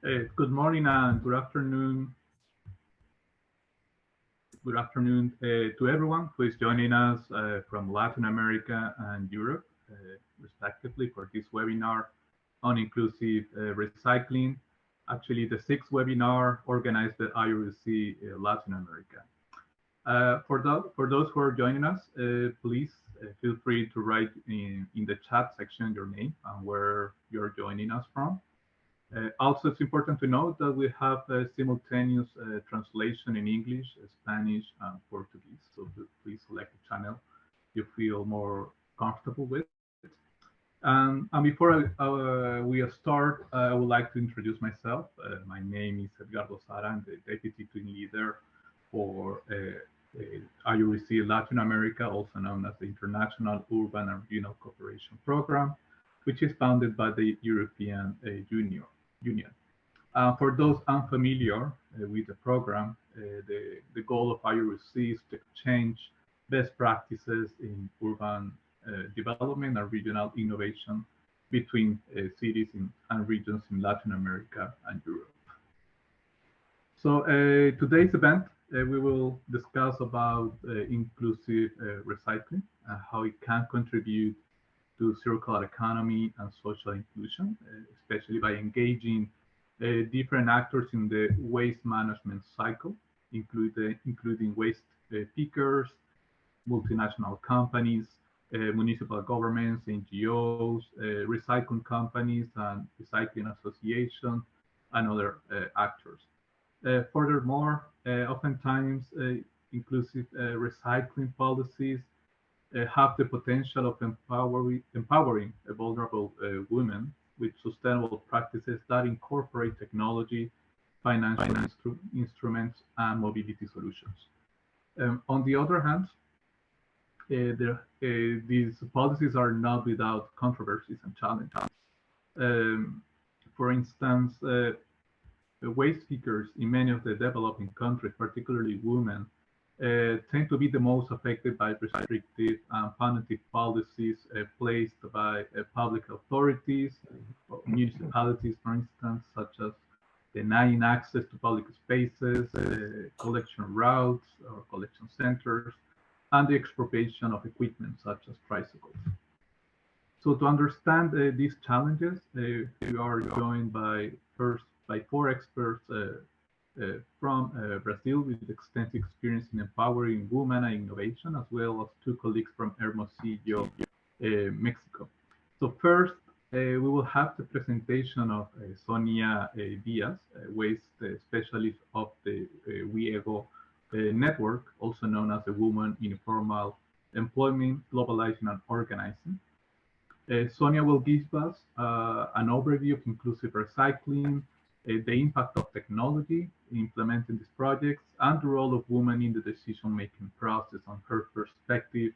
Good morning and good afternoon. Good afternoon to everyone who is joining us from Latin America and Europe, respectively, for this webinar on inclusive recycling. Actually, the sixth webinar organized by IURC Latin America. For those who are joining us, please feel free to write in the chat section your name and where you're joining us from. Also, it's important to note that we have simultaneous translation in English, Spanish, and Portuguese. So please select the channel you feel more comfortable with. And before we start, I would like to introduce myself. My name is Edgardo Sara. I'm the Deputy Team Leader for IURC Latin America, also known as the International Urban and Regional Cooperation Program, which is founded by the European Union. For those unfamiliar with the program, the goal of IURC is to exchange best practices in urban development and regional innovation between cities and regions in Latin America and Europe. So today's event, we will discuss about inclusive recycling, how it can contribute to circular economy and social inclusion, especially by engaging different actors in the waste management cycle, including waste pickers, multinational companies, municipal governments, NGOs, recycling companies, and recycling associations, and other actors. Furthermore, oftentimes inclusive recycling policies have the potential of empowering vulnerable women with sustainable practices that incorporate technology, financial instruments, and mobility solutions. On the other hand, these policies are not without controversies and challenges. For instance, waste pickers in many of the developing countries, particularly women, tend to be the most affected by restrictive and punitive policies placed by public authorities, municipalities, for instance, such as denying access to public spaces, collection routes or collection centers, and the expropriation of equipment such as tricycles. So to understand these challenges, we are joined by four experts from Brazil with extensive experience in empowering women and innovation, as well as two colleagues from Hermosillo, Mexico. So first, we will have the presentation of Sonia Diaz, waste specialist of the WIEGO network, also known as the Women in Informal Employment, Globalizing and Organizing. Sonia will give us an overview of inclusive recycling, the impact of technology in implementing these projects, and the role of women in the decision-making process on her perspective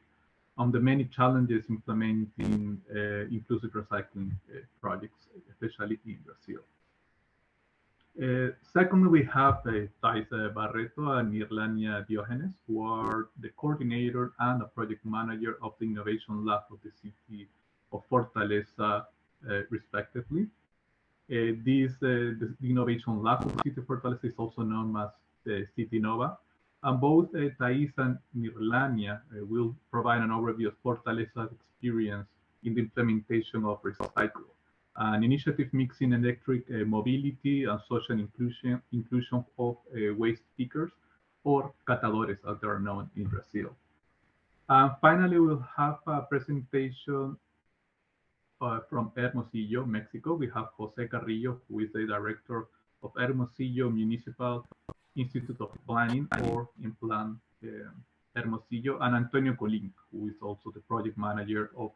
on the many challenges implementing inclusive recycling projects, especially in Brazil. Secondly, we have Thais Barreto and Irlania Diogenes, who are the coordinator and a project manager of the Innovation Lab of the city of Fortaleza, respectively. The Innovation Lab of the city of Fortaleza is also known as City Nova, and both Thais and Irlania will provide an overview of Fortaleza's experience in the implementation of Recycle, an initiative mixing electric mobility and social inclusion of waste pickers, or catadores, as they are known in Brazil. And finally, we'll have a presentation from Hermosillo, Mexico. We have Jose Carrillo, who is the director of Hermosillo Municipal Institute of Planning, or Implan Hermosillo, and Antonio Colín, who is also the project manager of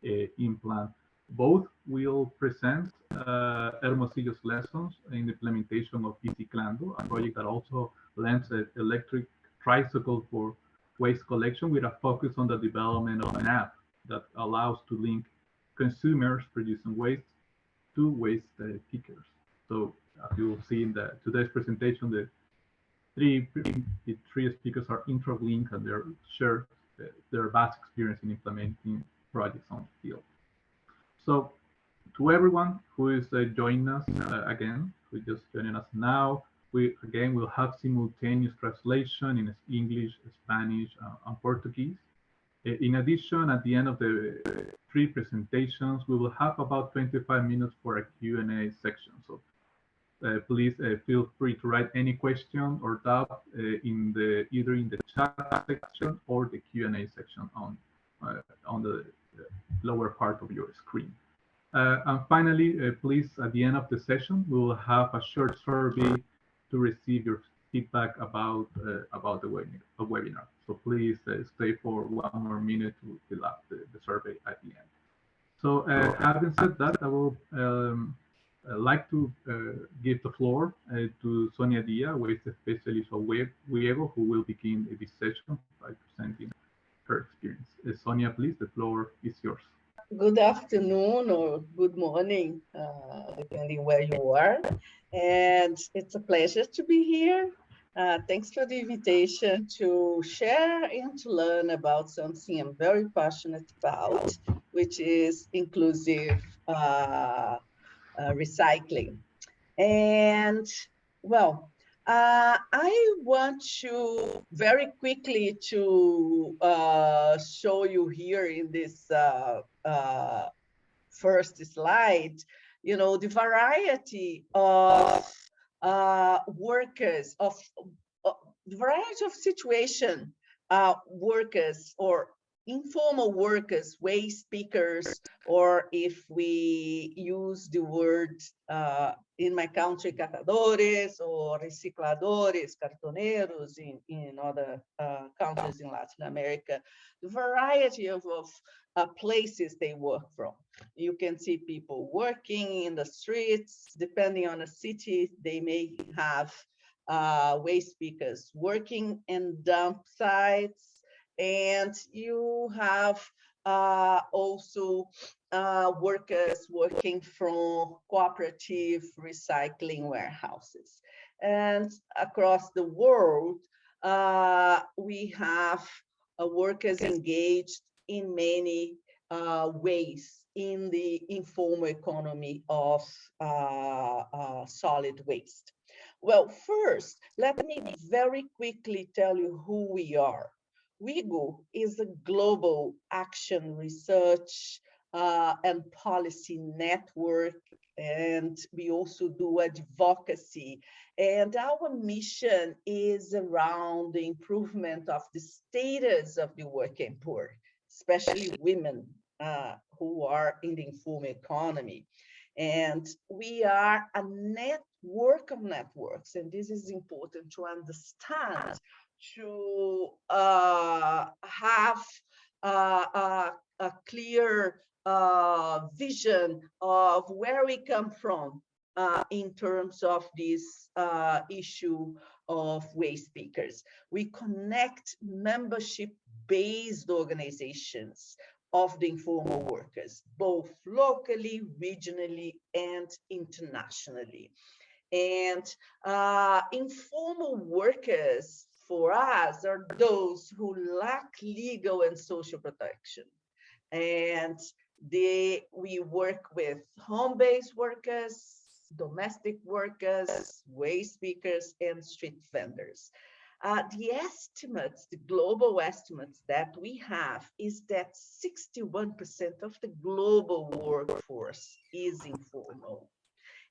Implan. Both will present Hermosillo's lessons in the implementation of Reciclando, a project that also lends an electric tricycle for waste collection, with a focus on the development of an app that allows to link consumers producing waste to waste pickers. So as you will see in today's presentation, the three speakers are interlinked, and they share their vast experience in implementing projects on the field. So To everyone who is joining us again, who just joining us now, we again will have simultaneous translation in English, Spanish, and Portuguese. In addition, at the end of the three presentations, we will have about 25 minutes for a Q&A section. So please feel free to write any question or doubt either in the chat section or the Q&A section on the lower part of your screen. And finally, please, at the end of the session, we will have a short survey to receive your feedback about the webinar. So please stay for 1 more minute to fill out the survey at the end. So having said that, I will like to give the floor to Sonia Dia, who is the specialist of WIEGO, who will begin this session by presenting her experience. Sonia, please, the floor is yours. Good afternoon or good morning, depending where you are. And it's a pleasure to be here. Thanks for the invitation to share and to learn about something I'm very passionate about, which is inclusive recycling. And well, I want to very quickly to show you here in this first slide, the variety of workers, the variety of situation workers or informal workers, waste pickers, or if we use the word in my country, catadores or recicladores, cartoneros in other countries in Latin America, the variety of places they work from. You can see people working in the streets. Depending on the city, they may have waste pickers working in dump sites, and you have also workers working from cooperative recycling warehouses. And across the world, we have workers engaged in many ways in the informal economy of solid waste. Well, first, let me very quickly tell you who we are. WIEGO is a global action research and policy network, and we also do advocacy. And our mission is around the improvement of the status of the working poor, especially women who are in the informal economy. And we are a network of networks, and this is important to understand, to have a clear vision of where we come from in terms of this issue of waste pickers. We connect membership-based organizations of the informal workers, both locally, regionally, and internationally. And informal workers, for us, are those who lack legal and social protection. And we work with home-based workers, domestic workers, waste pickers, and street vendors. The estimates, the global estimates that we have is that 61% of the global workforce is informal.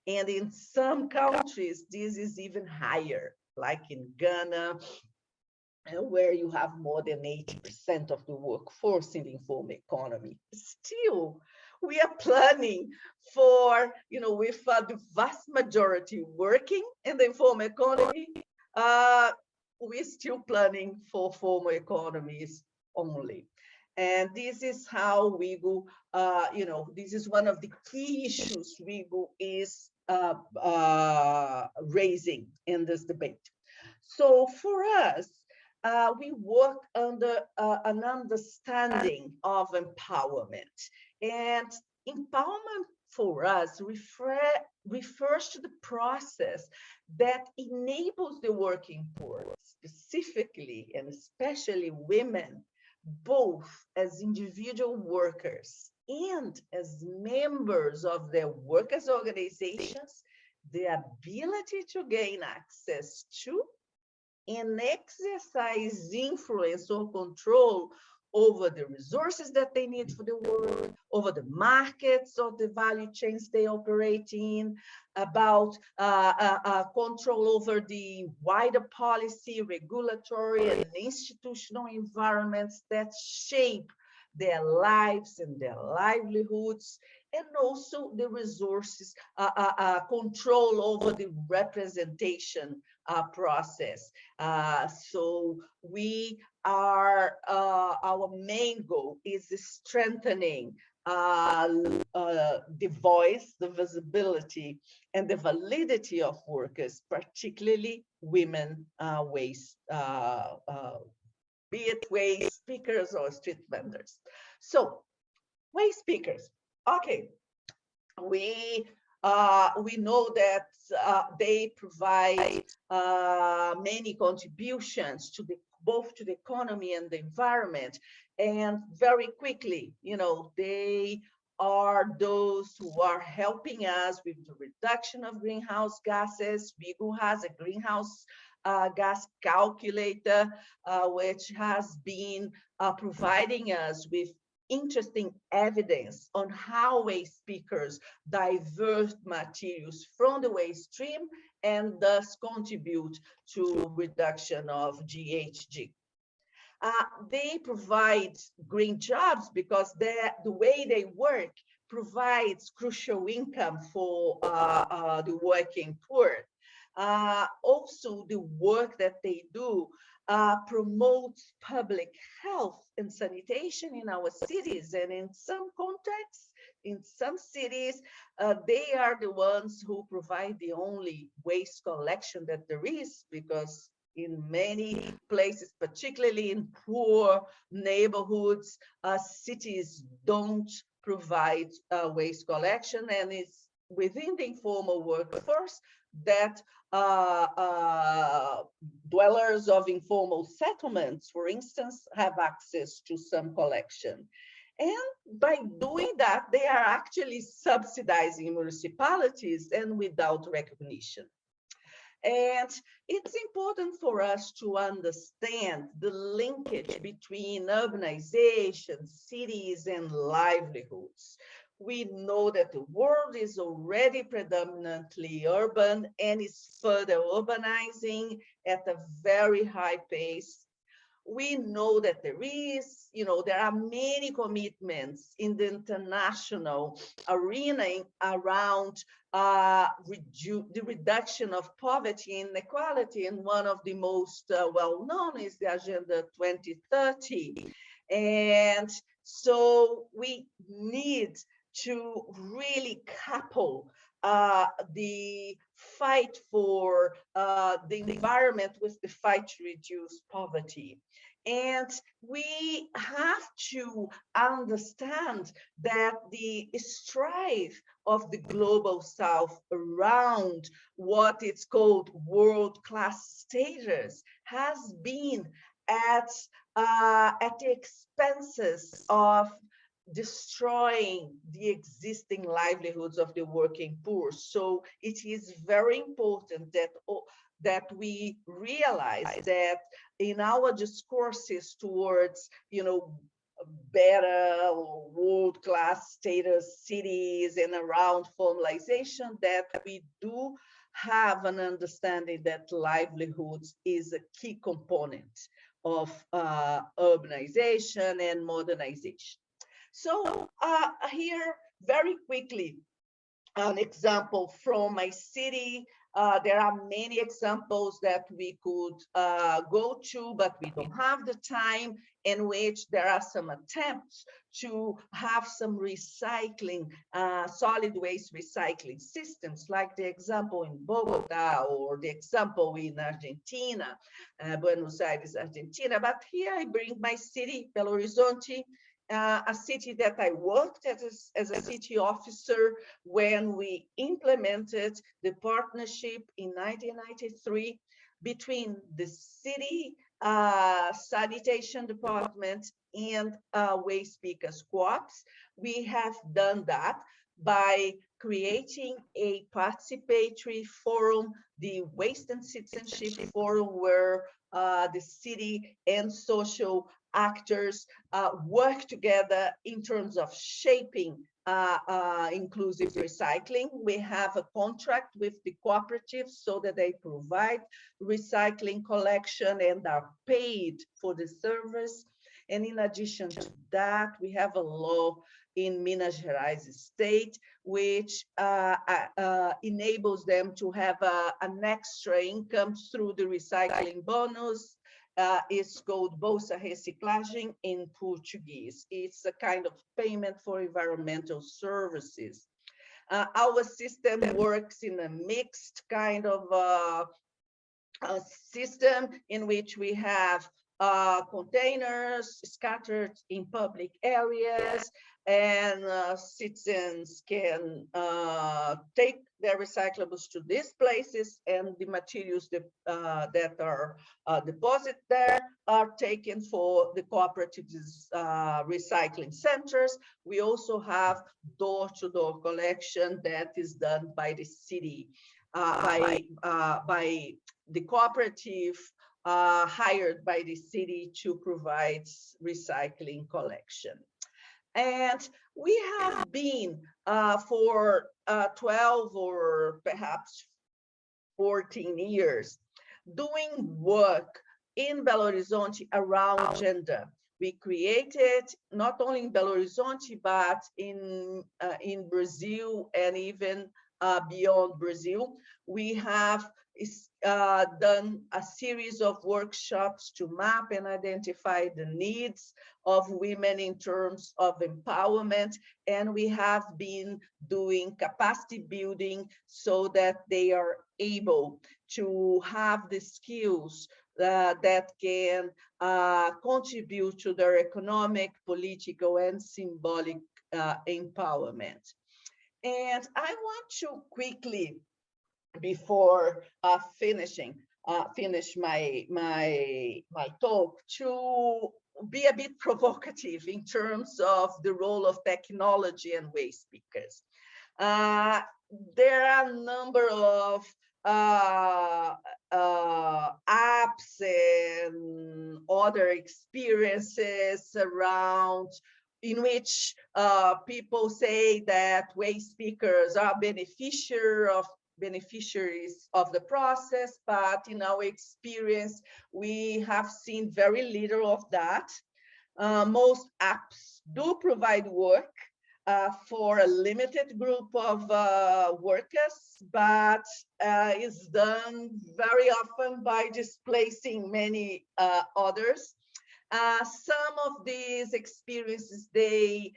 And in some countries, this is even higher, like in Ghana, where you have more than 80% of the workforce in the informal economy. Still, we are planning for, with the vast majority working in the informal economy, we're still planning for formal economies only. And this is how WIEGO, this is one of the key issues WIEGO is raising in this debate. So for us, we work under an understanding of empowerment. And empowerment for us refers to the process that enables the working poor, specifically and especially women, both as individual workers and as members of their workers' organizations, the ability to gain access to and exercise influence or control over the resources that they need for the work, over the markets or the value chains they operate in, about control over the wider policy, regulatory, and institutional environments that shape their lives and their livelihoods, and also the resources, control over the representation process. So we are, our main goal is strengthening the voice, the visibility, and the validity of workers, particularly women waste, be it waste speakers or street vendors. So waste speakers, okay, we know that they provide many contributions to both to the economy and the environment. And very quickly, you know, they are those who are helping us with the reduction of greenhouse gases. WIEGO has a greenhouse gas calculator, which has been providing us with interesting evidence on how waste speakers divert materials from the waste stream and thus contribute to reduction of GHG. They provide green jobs because the way they work provides crucial income for the working poor. Also, the work that they do promotes public health and sanitation in our cities, and in some contexts, in some cities, they are the ones who provide the only waste collection that there is, because in many places, particularly in poor neighborhoods, cities don't provide waste collection, and it's within the informal workforce that dwellers of informal settlements, for instance, have access to some collection. And by doing that, they are actually subsidizing municipalities and without recognition. And it's important for us to understand the linkage between urbanization, cities, and livelihoods. We know that the world is already predominantly urban and is further urbanizing at a very high pace. We know that there are many commitments in the international arena around the reduction of poverty and inequality, and one of the most well-known is the Agenda 2030. And so we need to really couple the fight for the environment with the fight to reduce poverty. And we have to understand that the strife of the global south around what is called world-class status has been at the expenses of destroying the existing livelihoods of the working poor. So it is very important that we realize that in our discourses towards, better world-class status cities and around formalization, that we do have an understanding that livelihoods is a key component of urbanization and modernization. So here, very quickly, an example from my city. There are many examples that we could go to, but we don't have the time, in which there are some attempts to have some recycling, solid waste recycling systems, like the example in Bogota or the example in Argentina, Buenos Aires, Argentina. But here I bring my city, Belo Horizonte, a city that I worked as a city officer when we implemented the partnership in 1993 between the city sanitation department, and waste pickers co-ops. We have done that by creating a participatory forum, the Waste and Citizenship Forum, where the city and social actors work together in terms of shaping inclusive recycling. We have a contract with the cooperatives so that they provide recycling collection and are paid for the service. And in addition to that, we have a law in Minas Gerais state, which enables them to have an extra income through the recycling bonus. It's called Bolsa Reciclagem in Portuguese. It's a kind of payment for environmental services. Our system works in a mixed kind of a system in which we have containers scattered in public areas, and citizens can take their recyclables to these places, and the materials that are deposited there are taken for the cooperatives' recycling centers. We also have door-to-door collection that is done by the city, by the cooperative hired by the city to provide recycling collection. And we have been for 12 or perhaps 14 years doing work in Belo Horizonte around gender. We created, not only in Belo Horizonte, but in Brazil and even beyond Brazil, we have done a series of workshops to map and identify the needs of women in terms of empowerment, and we have been doing capacity building so that they are able to have the skills that can contribute to their economic, political, and symbolic empowerment. And I want to quickly, before finish my talk, to be a bit provocative in terms of the role of technology and waste pickers. There are a number of apps and other experiences around in which people say that waste pickers are beneficiaries of the process, but in our experience, we have seen very little of that. Most apps do provide work for a limited group of workers, but is done very often by displacing many others. Some of these experiences, they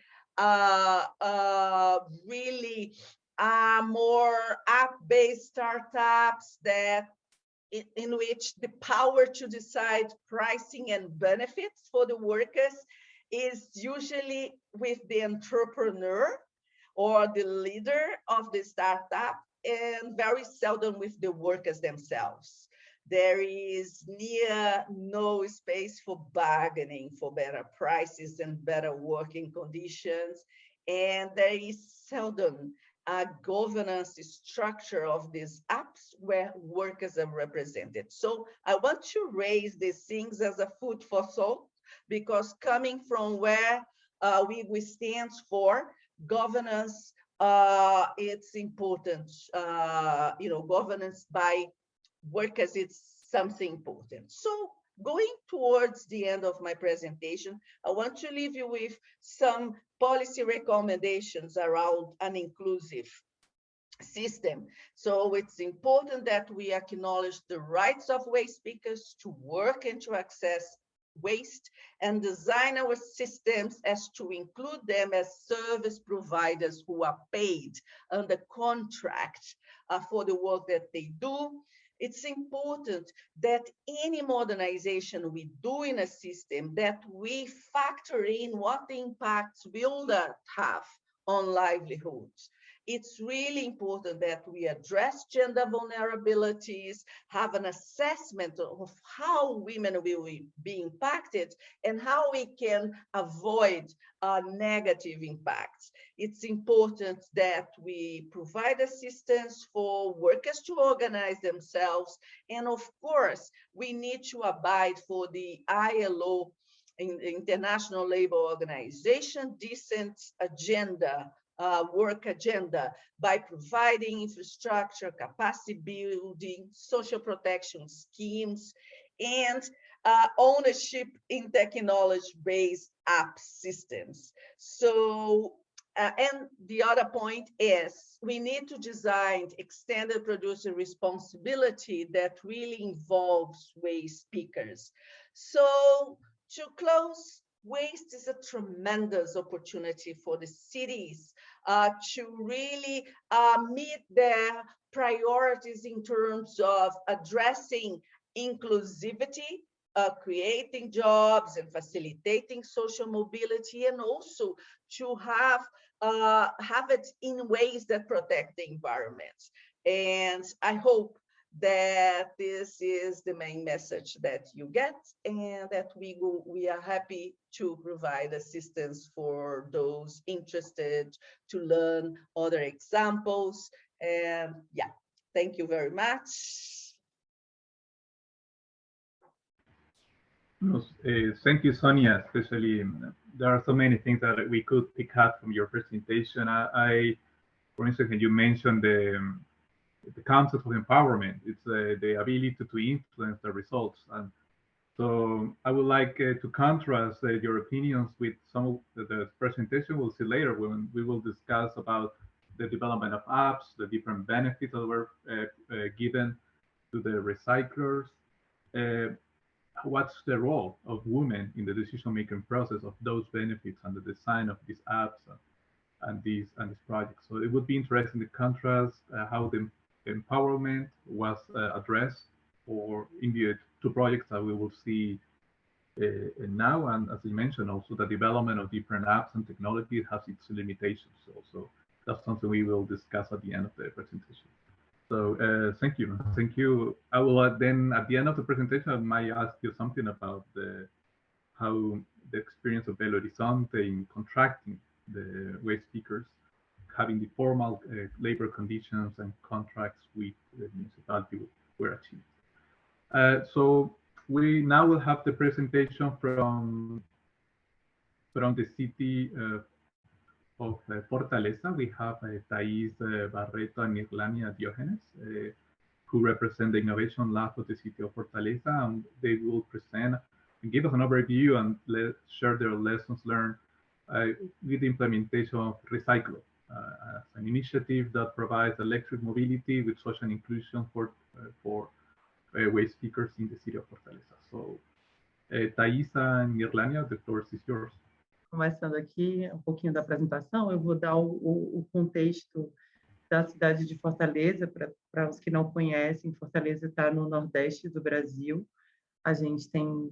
really are more app-based startups that in which the power to decide pricing and benefits for the workers is usually with the entrepreneur or the leader of the startup, and very seldom with the workers themselves. There is near no space for bargaining for better prices and better working conditions, and there is seldom a governance structure of these apps where workers are represented. So I want to raise these things as a food for thought, because coming from where WIEGO stands for governance, it's important. Governance by workers, it's something important. So going towards the end of my presentation, I want to leave you with some policy recommendations around an inclusive system. So it's important that we acknowledge the rights of waste pickers to work and to access waste, and design our systems as to include them as service providers who are paid under contract for the work that they do. It's important that any modernization we do in a system, that we factor in what impacts will that have on livelihoods. it's really important that we address gender vulnerabilities, have an assessment of how women will be impacted and how we can avoid negative impacts. It's important that we provide assistance for workers to organize themselves. And of course, we need to abide for the ILO, International Labour Organization, decent agenda, work agenda, by providing infrastructure, capacity building, social protection schemes, and ownership in technology-based app systems. So, and the other point is we need to design extended producer responsibility that really involves waste pickers. So to close, waste is a tremendous opportunity for the cities to really meet their priorities in terms of addressing inclusivity, creating jobs and facilitating social mobility, and also to have it in ways that protect the environment. And I hope that this is the main message that you get, and that we are happy to provide assistance for those interested to learn other examples. And yeah, thank you very much. Thank you, Sonia. Especially, there are so many things that we could pick up from your presentation. For instance, when you mentioned the concept of empowerment, it's the ability to influence the results. And so I would like to contrast your opinions with some of the presentation we'll see later when we will discuss about the development of apps, the different benefits that were given to the recyclers. What's the role of women in the decision-making process of those benefits and the design of these apps and these projects? So it would be interesting to contrast how the empowerment was addressed, or in the two projects that we will see now, and as you mentioned, also the development of different apps and technology has its limitations. Also, that's something we will discuss at the end of the presentation. So thank you. I will then at the end of the presentation I might ask you something about how the experience of Belo Horizonte in contracting the waste pickers, having the formal labor conditions and contracts with the municipality were achieved. So we now will have the presentation from the city of Fortaleza. We have Thais Barreto and Irlania Diogenes, who represent the Innovation Lab of the city of Fortaleza, and they will present and give us an overview and share their lessons learned with the implementation of Reciclaje, an initiative that provides electric mobility with social inclusion for waste pickers in the city of Fortaleza. So, Thais and Irlania, the floor is yours. Começando aqui um pouquinho da apresentação, eu vou dar o contexto da cidade de Fortaleza, para os que não conhecem. Fortaleza está no nordeste do Brasil. A gente tem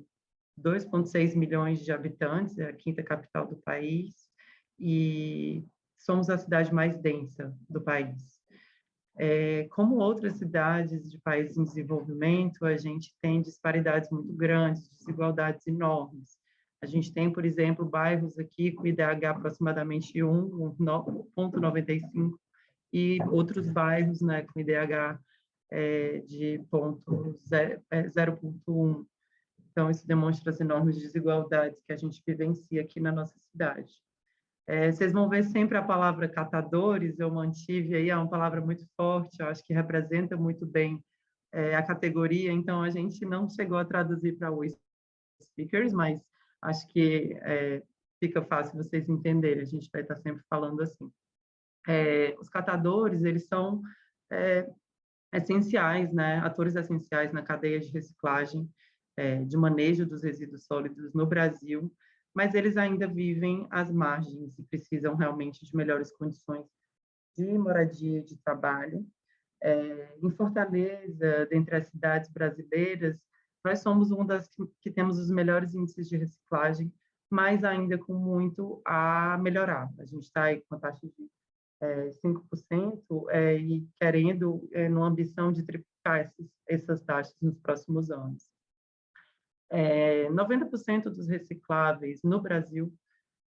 2,6 milhões de habitantes, é a quinta capital do país, e somos a cidade mais densa do país. Como outras cidades de países em desenvolvimento, a gente tem disparidades muito grandes, desigualdades enormes. A gente tem, por exemplo, bairros aqui com IDH aproximadamente 1,95 e outros bairros, né, com IDH de 0,1. Então, isso demonstra as enormes desigualdades que a gente vivencia aqui na nossa cidade. Vocês vão ver sempre a palavra catadores, eu mantive aí, é uma palavra muito forte, eu acho que representa muito bem a categoria, então a gente não chegou a traduzir para waste speakers, mas acho que fica fácil vocês entenderem, a gente vai estar sempre falando assim. Os catadores, eles são essenciais, né? Atores essenciais na cadeia de reciclagem, de manejo dos resíduos sólidos no Brasil, mas eles ainda vivem às margens e precisam realmente de melhores condições de moradia e de trabalho. Em Fortaleza, dentre as cidades brasileiras, nós somos uma das que temos os melhores índices de reciclagem, mas ainda com muito a melhorar. A gente está aí com a taxa de 5%, e querendo, numa ambição de triplicar essas taxas nos próximos anos. 90% dos recicláveis no Brasil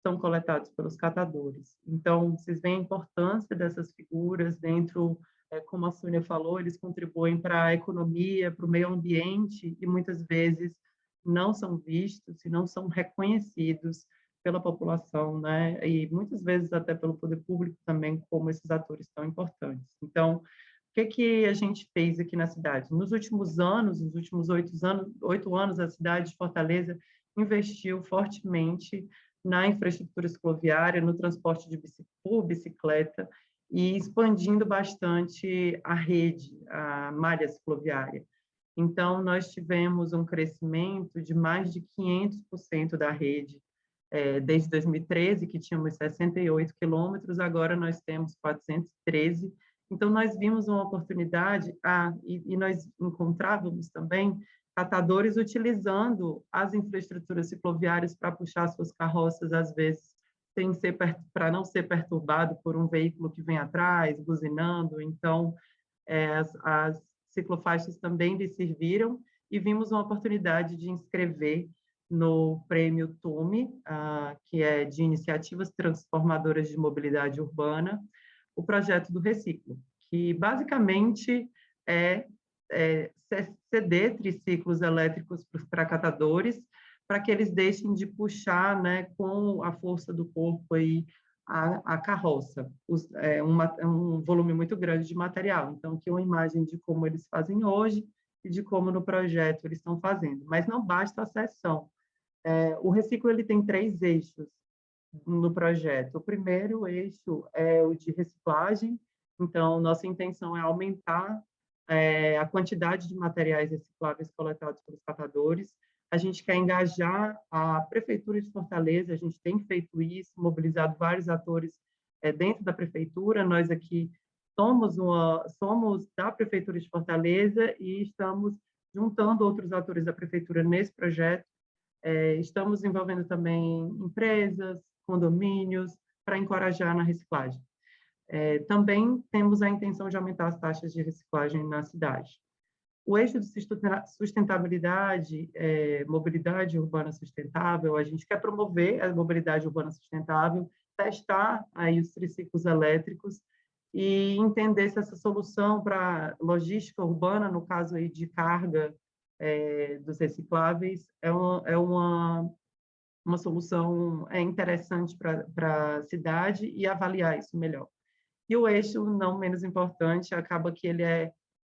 são coletados pelos catadores. Então, vocês veem a importância dessas figuras dentro, como a Sônia falou, eles contribuem para a economia, para o meio ambiente, e muitas vezes não são vistos e não são reconhecidos pela população, né? E muitas vezes até pelo poder público também, como esses atores tão importantes. Então, o que a gente fez aqui na cidade? Nos últimos anos, nos últimos 8 anos, a cidade de Fortaleza investiu fortemente na infraestrutura cicloviária, no transporte por bicicleta, e expandindo bastante a rede, a malha cicloviária. Então, nós tivemos um crescimento de mais de 500% da rede, desde 2013, que tínhamos 68 quilômetros, agora nós temos 413. Então, nós vimos uma oportunidade, e nós encontrávamos também catadores utilizando as infraestruturas cicloviárias para puxar suas carroças, às vezes, para não ser perturbado por um veículo que vem atrás, buzinando. Então, as ciclofaixas também lhe serviram, e vimos uma oportunidade de inscrever no prêmio TUME, que é de Iniciativas Transformadoras de Mobilidade Urbana, o projeto do Reciclo, que basicamente é ceder triciclos elétricos para catadores, para que eles deixem de puxar, né, com a força do corpo aí, a carroça, um volume muito grande de material. Então, aqui é uma imagem de como eles fazem hoje e de como no projeto eles estão fazendo. Mas não basta a seção. O reciclo ele tem 3 eixos no projeto. O primeiro eixo é o de reciclagem. Então, nossa intenção é aumentar a quantidade de materiais recicláveis coletados pelos catadores. A gente quer engajar a Prefeitura de Fortaleza, a gente tem feito isso, mobilizado vários atores dentro da Prefeitura. Nós aqui somos da Prefeitura de Fortaleza e estamos juntando outros atores da Prefeitura nesse projeto. Estamos envolvendo também empresas, condomínios, para encorajar na reciclagem. Também temos a intenção de aumentar as taxas de reciclagem na cidade. O eixo de sustentabilidade, mobilidade urbana sustentável, a gente quer promover a mobilidade urbana sustentável, testar aí os triciclos elétricos e entender se essa solução para logística urbana, no caso aí de carga dos recicláveis, é uma solução interessante para a cidade, e avaliar isso melhor. E o eixo, não menos importante, acaba que ele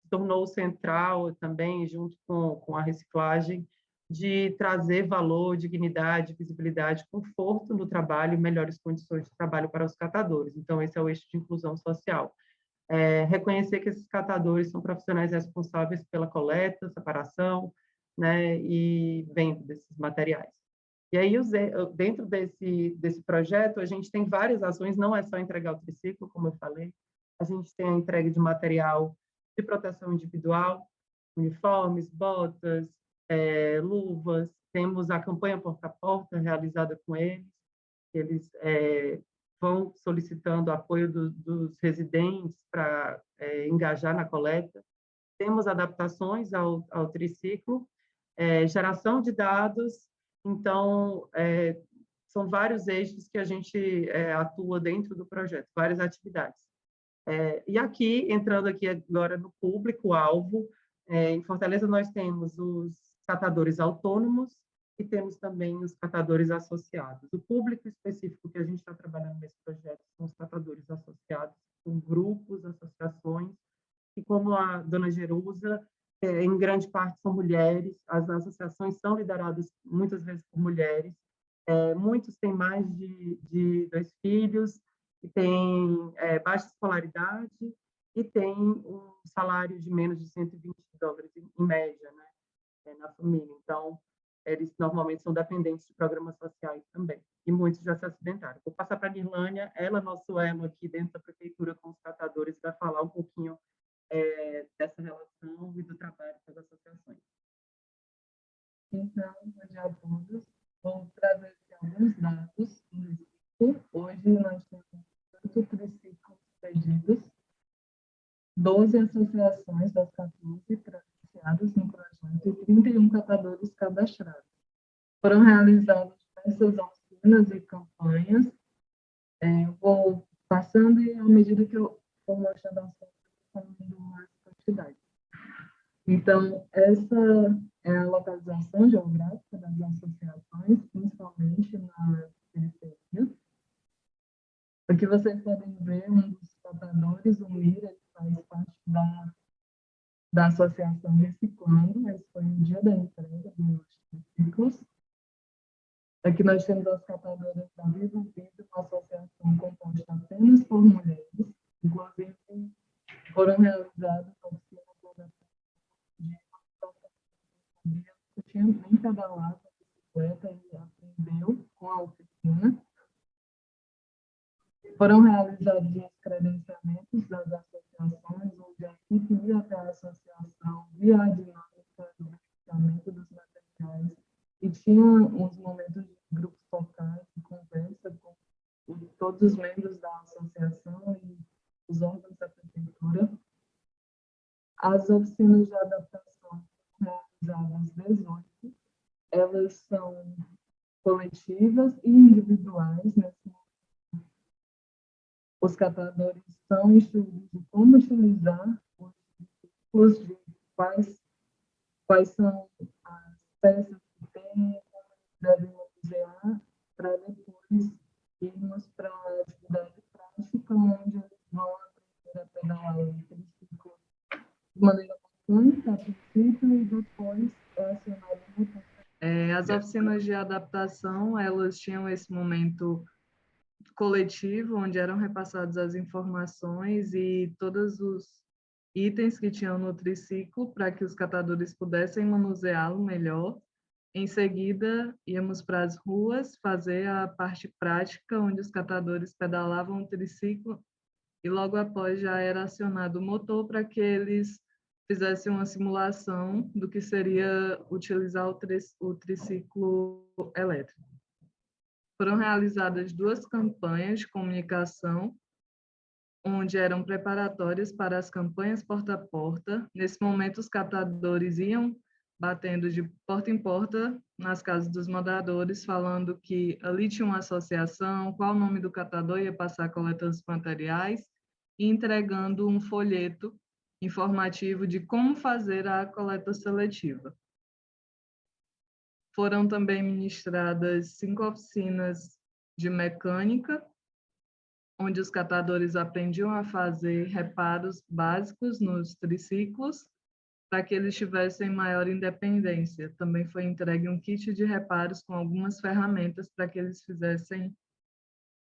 tornou central também, junto com a reciclagem, de trazer valor, dignidade, visibilidade, conforto no trabalho e melhores condições de trabalho para os catadores. Então, esse é o eixo de inclusão social. Reconhecer que esses catadores são profissionais responsáveis pela coleta, separação, né, e venda desses materiais. E aí, dentro desse projeto, a gente tem várias ações, não é só entregar o triciclo, como eu falei, a gente tem a entrega de material de proteção individual, uniformes, botas, luvas, temos a campanha porta a porta realizada com eles, eles vão solicitando apoio dos residentes para engajar na coleta. Temos adaptações ao triciclo, geração de dados. Então, são vários eixos que a gente atua dentro do projeto, várias atividades. E aqui, entrando aqui agora no público-alvo, em Fortaleza nós temos os catadores autônomos e temos também os catadores associados. O público específico que a gente está trabalhando nesse projeto são os catadores associados, com grupos, associações, e como a dona Jerusa, em grande parte são mulheres, as associações são lideradas muitas vezes por mulheres, muitos têm mais de 2 filhos, e têm baixa escolaridade e têm um salário de menos de $120 em média, né, na família. Então, eles normalmente são dependentes de programas sociais também, e muitos já se acidentaram. Vou passar para a Nirlânia, ela, nosso elo aqui dentro da prefeitura com os catadores, vai falar um pouquinho dessa relação e do trabalho com as associações. Então, bom dia a todos. Vou trazer aqui alguns dados. Hoje nós temos 8 triciclos bem-sucedidos, 12 associações das 14 credenciadas no projeto e 31 catadores cadastrados. Foram realizadas diversas oficinas e campanhas. Vou passando e, à medida que eu for mostrando as fotos, eu vou falando mais quantidade. Então, essa é a localização geográfica das associações, principalmente na periferia. Aqui vocês podem ver um dos catadores, o Mira, que faz parte da associação Reciclando. Esse foi o dia da entrega dos triciclos. Aqui nós temos as catadoras da Viva Vida, uma associação composta apenas por mulheres. Inclusive, foram realizadas oficinas de não tinha nem pedalado a bicicleta e aprendeu com a oficina. Foram realizados os credenciamentos das associações, onde a equipe ia até a associação, via a dinâmica do beneficiamento dos materiais e tinha uns momentos de grupos focais, de conversa com todos os membros da associação e os órgãos da prefeitura. As oficinas de adaptação realizadas 18, elas são coletivas e individuais. Nesse momento, os catadores são instruídos de como utilizar os de quais são as peças que tem, como devem manusear, para depois irmos para a atividade prática, onde eles vão aprender a pedalar o triciclo de maneira mecânica, a princípio, e depois é acionado o motor. As oficinas de adaptação, elas tinham esse momento coletivo, onde eram repassadas as informações e todos os itens que tinham no triciclo para que os catadores pudessem manuseá-lo melhor. Em seguida, íamos para as ruas fazer a parte prática, onde os catadores pedalavam o triciclo e logo após já era acionado o motor para que eles fizessem uma simulação do que seria utilizar o triciclo elétrico. Foram realizadas 2 campanhas de comunicação, onde eram preparatórias para as campanhas porta a porta. Nesse momento, os catadores iam batendo de porta em porta nas casas dos moradores, falando que ali tinha uma associação, qual o nome do catador, ia passar a coleta dos materiais, e entregando um folheto informativo de como fazer a coleta seletiva. Foram também ministradas 5 oficinas de mecânica, onde os catadores aprendiam a fazer reparos básicos nos triciclos, para que eles tivessem maior independência. Também foi entregue um kit de reparos com algumas ferramentas para que eles fizessem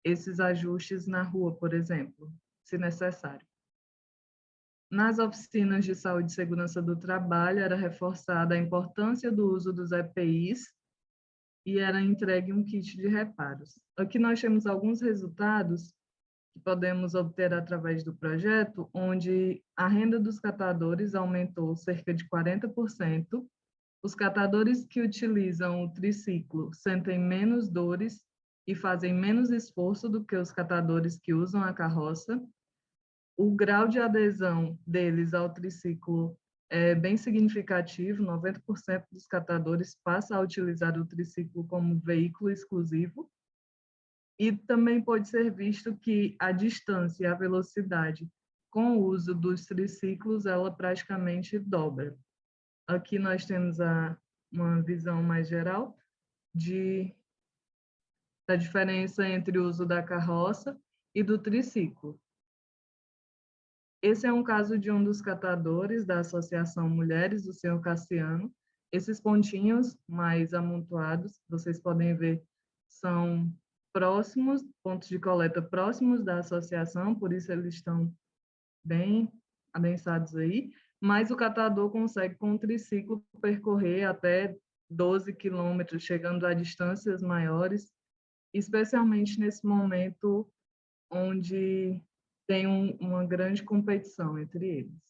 esses ajustes na rua, por exemplo, se necessário. Nas oficinas de saúde e segurança do trabalho, era reforçada a importância do uso dos EPIs e era entregue um kit de reparos. Aqui nós temos alguns resultados que podemos obter através do projeto, onde a renda dos catadores aumentou cerca de 40%, os catadores que utilizam o triciclo sentem menos dores e fazem menos esforço do que os catadores que usam a carroça. O grau de adesão deles ao triciclo é bem significativo, 90% dos catadores passam a utilizar o triciclo como veículo exclusivo. E também pode ser visto que a distância e a velocidade com o uso dos triciclos, ela praticamente dobra. Aqui nós temos uma visão mais geral da diferença entre o uso da carroça e do triciclo. Esse é um caso de um dos catadores da Associação Mulheres, o senhor Cassiano. Esses pontinhos mais amontoados, vocês podem ver, são próximos, pontos de coleta próximos da associação, por isso eles estão bem adensados aí, mas o catador consegue, com o triciclo, percorrer até 12 quilômetros, chegando a distâncias maiores, especialmente nesse momento onde tem uma grande competição entre eles.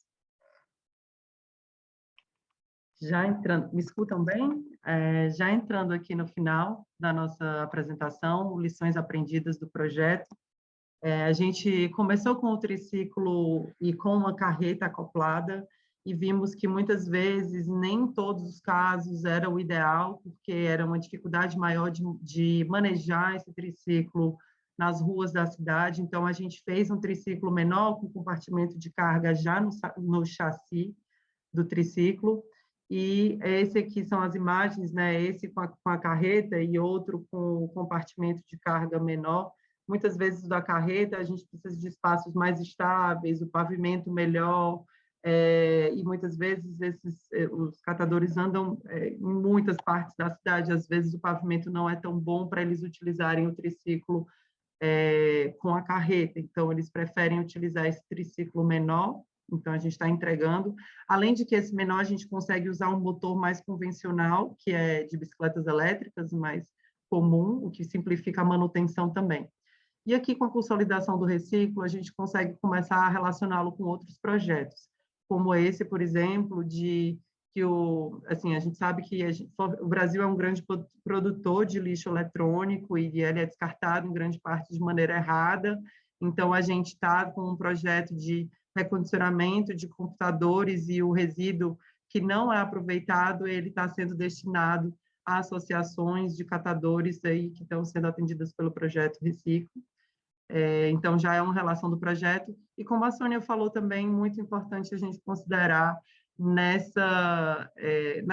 Já entrando, me escutam bem? Já entrando aqui no final da nossa apresentação, lições aprendidas do projeto. A gente começou com o triciclo e com uma carreta acoplada, e vimos que muitas vezes nem todos os casos era o ideal, porque era uma dificuldade maior de manejar esse triciclo nas ruas da cidade. Então, a gente fez um triciclo menor, com compartimento de carga já no chassi do triciclo, e esse aqui são as imagens, né? Esse com a carreta e outro com o compartimento de carga menor. Muitas vezes da carreta a gente precisa de espaços mais estáveis, o pavimento melhor, e muitas vezes os catadores andam em muitas partes da cidade, às vezes o pavimento não é tão bom para eles utilizarem o triciclo com a carreta, então eles preferem utilizar esse triciclo menor. Então a gente está entregando, além de que esse menor a gente consegue usar um motor mais convencional, que é de bicicletas elétricas, mais comum, o que simplifica a manutenção também. E aqui, com a consolidação do reciclo, a gente consegue começar a relacioná-lo com outros projetos, como esse, por exemplo, assim, a gente sabe que o Brasil é um grande produtor de lixo eletrônico e ele é descartado em grande parte de maneira errada. Então, a gente está com um projeto de recondicionamento de computadores, e o resíduo que não é aproveitado, ele está sendo destinado a associações de catadores aí que estão sendo atendidas pelo projeto Reciclo. Então, já é uma relação do projeto. E como a Sônia falou também, muito importante a gente considerar na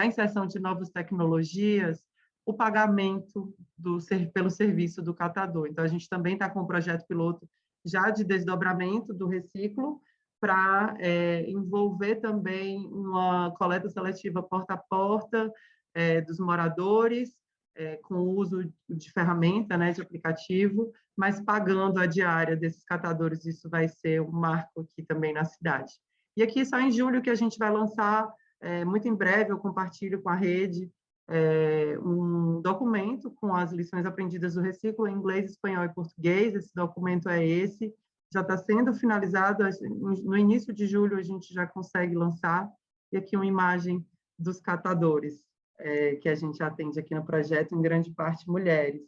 inserção de novas tecnologias, o pagamento pelo serviço do catador. Então, a gente também está com um projeto piloto já de desdobramento do reciclo, para envolver também uma coleta seletiva porta a porta dos moradores, com o uso de ferramenta, né, de aplicativo, mas pagando a diária desses catadores. Isso vai ser um marco aqui também na cidade. E aqui só em julho que a gente vai lançar, muito em breve eu compartilho com a rede, um documento com as lições aprendidas do reciclo em inglês, espanhol e português. Esse documento é esse, já está sendo finalizado, no início de julho a gente já consegue lançar, e aqui uma imagem dos catadores que a gente atende aqui no projeto, em grande parte mulheres.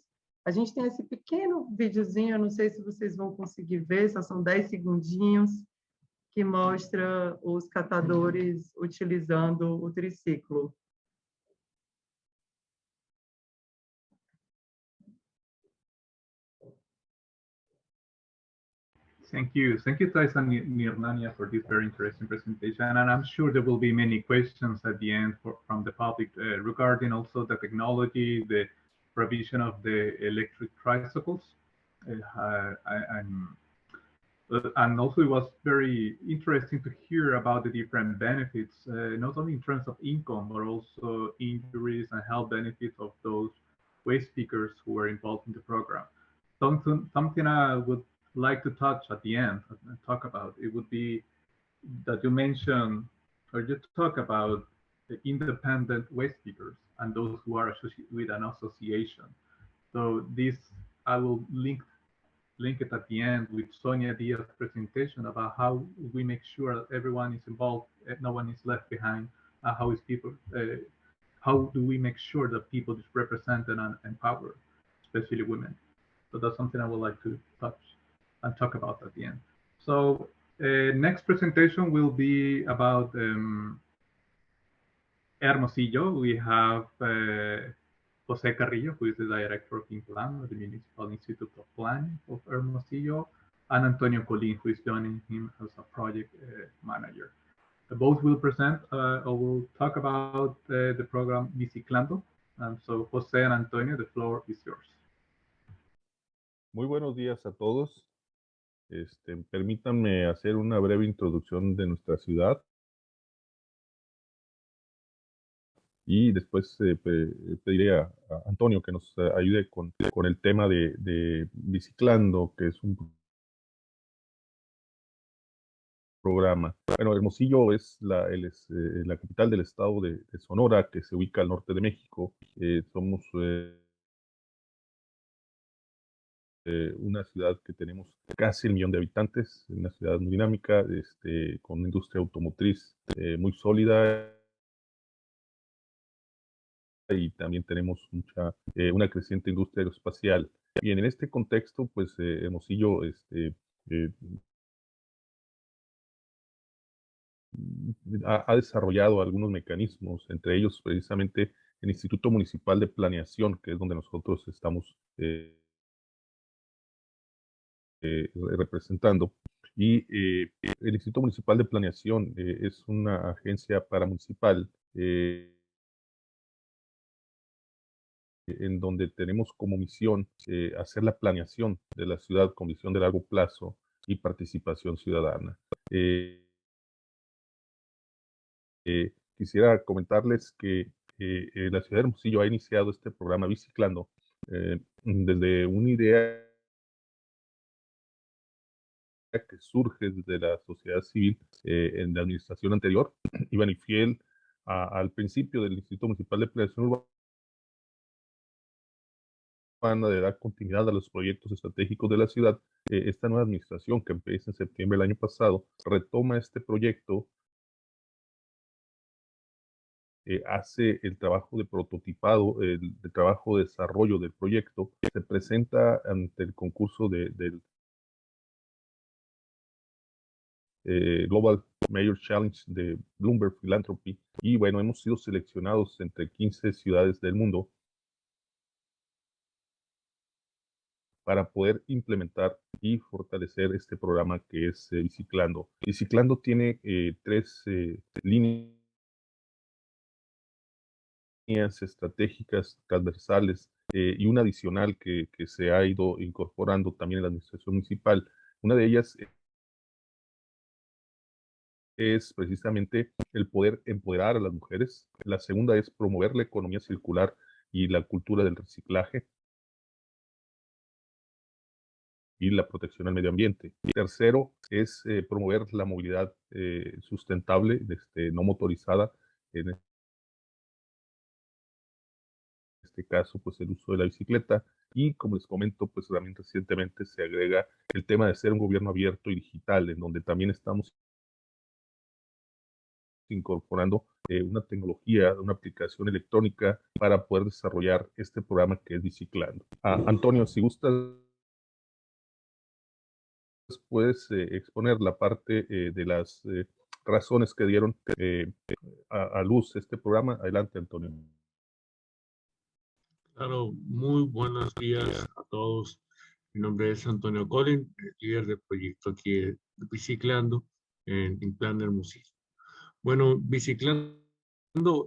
A gente tem esse pequeno videozinho, eu não sei se vocês vão conseguir ver, só são 10 segundinhos, que mostra os catadores utilizando o triciclo. Thank you, Thais and Nirnania, for this very interesting presentation. And I'm sure there will be many questions at the end from the public regarding also the technology, the provision of the electric tricycles. And also it was very interesting to hear about the different benefits, not only in terms of income, but also injuries and health benefits of those waste pickers who were involved in the program. Something I would like to touch at the end and talk about, it would be that you mentioned, or you talk about the independent waste pickers and those who are associated with an association. So this, I will link it at the end with Sonia Diaz's presentation about how we make sure that everyone is involved, no one is left behind, how do we make sure that people is represented and empowered, especially women. So that's something I would like to touch and talk about at the end. So next presentation will be about Hermosillo. We have Jose Carrillo, who is the director of Implan, the Municipal Institute of Planning of Hermosillo, and Antonio Colin, who is joining him as a project manager. Both will present or will talk about the program Reciclando. So Jose and Antonio, the floor is yours. Muy buenos días a todos. Permítanme hacer una breve introducción de nuestra ciudad. Y después pediré a Antonio que nos ayude con el tema de Reciclando, que es un programa. Bueno, Hermosillo es la capital del estado de Sonora, que se ubica al norte de México. Somos una ciudad que tenemos casi 1 millón de habitantes, una ciudad muy dinámica, con una industria automotriz muy sólida, y también tenemos una creciente industria aeroespacial. Bien, en este contexto, pues Hermosillo ha desarrollado algunos mecanismos, entre ellos precisamente el Instituto Municipal de Planeación, que es donde nosotros estamos representando. Y el Instituto Municipal de Planeación es una agencia paramunicipal en donde tenemos como misión hacer la planeación de la ciudad con visión de largo plazo y participación ciudadana. Quisiera comentarles que la ciudad de Hermosillo ha iniciado este programa Biciclando desde una idea que surge desde la sociedad civil en la administración anterior, iban y fiel al principio del Instituto Municipal de Planeación Urbana de dar continuidad a los proyectos estratégicos de la ciudad. Esta nueva administración, que empieza en septiembre del año pasado, retoma este proyecto, hace el trabajo de prototipado, el trabajo de desarrollo del proyecto, se presenta ante el concurso del Global Mayor Challenge de Bloomberg Philanthropy, y bueno, hemos sido seleccionados entre 15 ciudades del mundo para poder implementar y fortalecer este programa que es Reciclando. Reciclando tiene 3 líneas estratégicas transversales y una adicional que se ha ido incorporando también en la administración municipal. Una de ellas es precisamente el poder empoderar a las mujeres. La segunda es promover la economía circular y la cultura del reciclaje y la protección al medio ambiente. Tercero es promover la movilidad sustentable, no motorizada, en este caso, pues el uso de la bicicleta. Y como les comento, pues también recientemente se agrega el tema de ser un gobierno abierto y digital, en donde también estamos incorporando una tecnología, una aplicación electrónica para poder desarrollar este programa que es Biciclando. Antonio, si gustas, puedes exponer la parte de las razones que dieron a luz este programa. Adelante, Antonio. Claro, muy buenos días a todos. Mi nombre es Antonio Collin, líder del proyecto aquí de Biciclando en Plan de Hermosillo. Bueno, Biciclando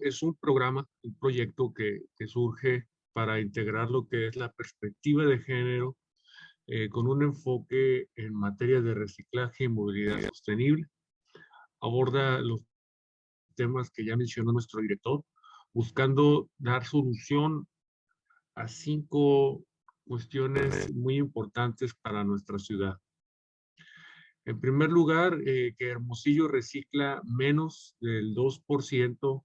es un programa, un proyecto que surge para integrar lo que es la perspectiva de género con un enfoque en materia de reciclaje y movilidad sostenible. Aborda los temas que ya mencionó nuestro director, buscando dar solución a 5 cuestiones muy importantes para nuestra ciudad. En primer lugar, que Hermosillo recicla menos del 2%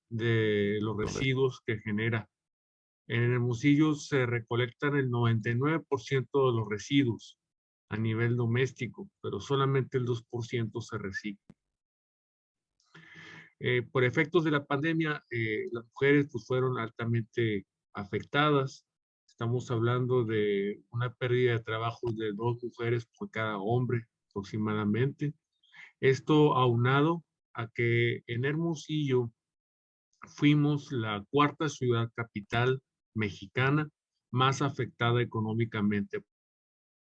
de los residuos que genera. En Hermosillo se recolectan el 99% de los residuos a nivel doméstico, pero solamente el 2% se recicla. Por efectos de la pandemia, las mujeres pues, fueron altamente afectadas. Estamos hablando de una pérdida de trabajo de 2 mujeres por cada hombre aproximadamente. Esto aunado a que en Hermosillo fuimos la 4ª ciudad capital mexicana más afectada económicamente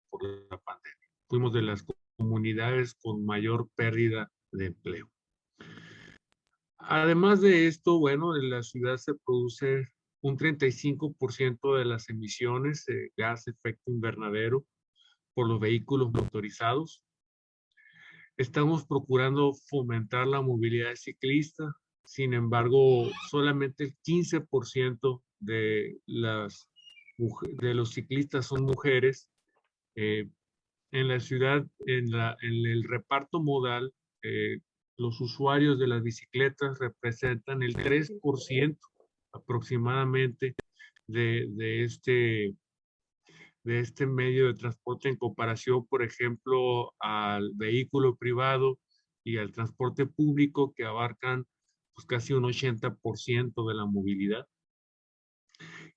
por la pandemia. Fuimos de las comunidades con mayor pérdida de empleo. Además de esto, bueno, en la ciudad se produce un 35% de las emisiones de gas efecto invernadero por los vehículos motorizados. Estamos procurando fomentar la movilidad ciclista. Sin embargo, solamente el 15% de los ciclistas son mujeres. En la ciudad, en el reparto modal, los usuarios de las bicicletas representan el 3% aproximadamente de este medio de transporte en comparación, por ejemplo, al vehículo privado y al transporte público que abarcan pues, casi un 80% de la movilidad.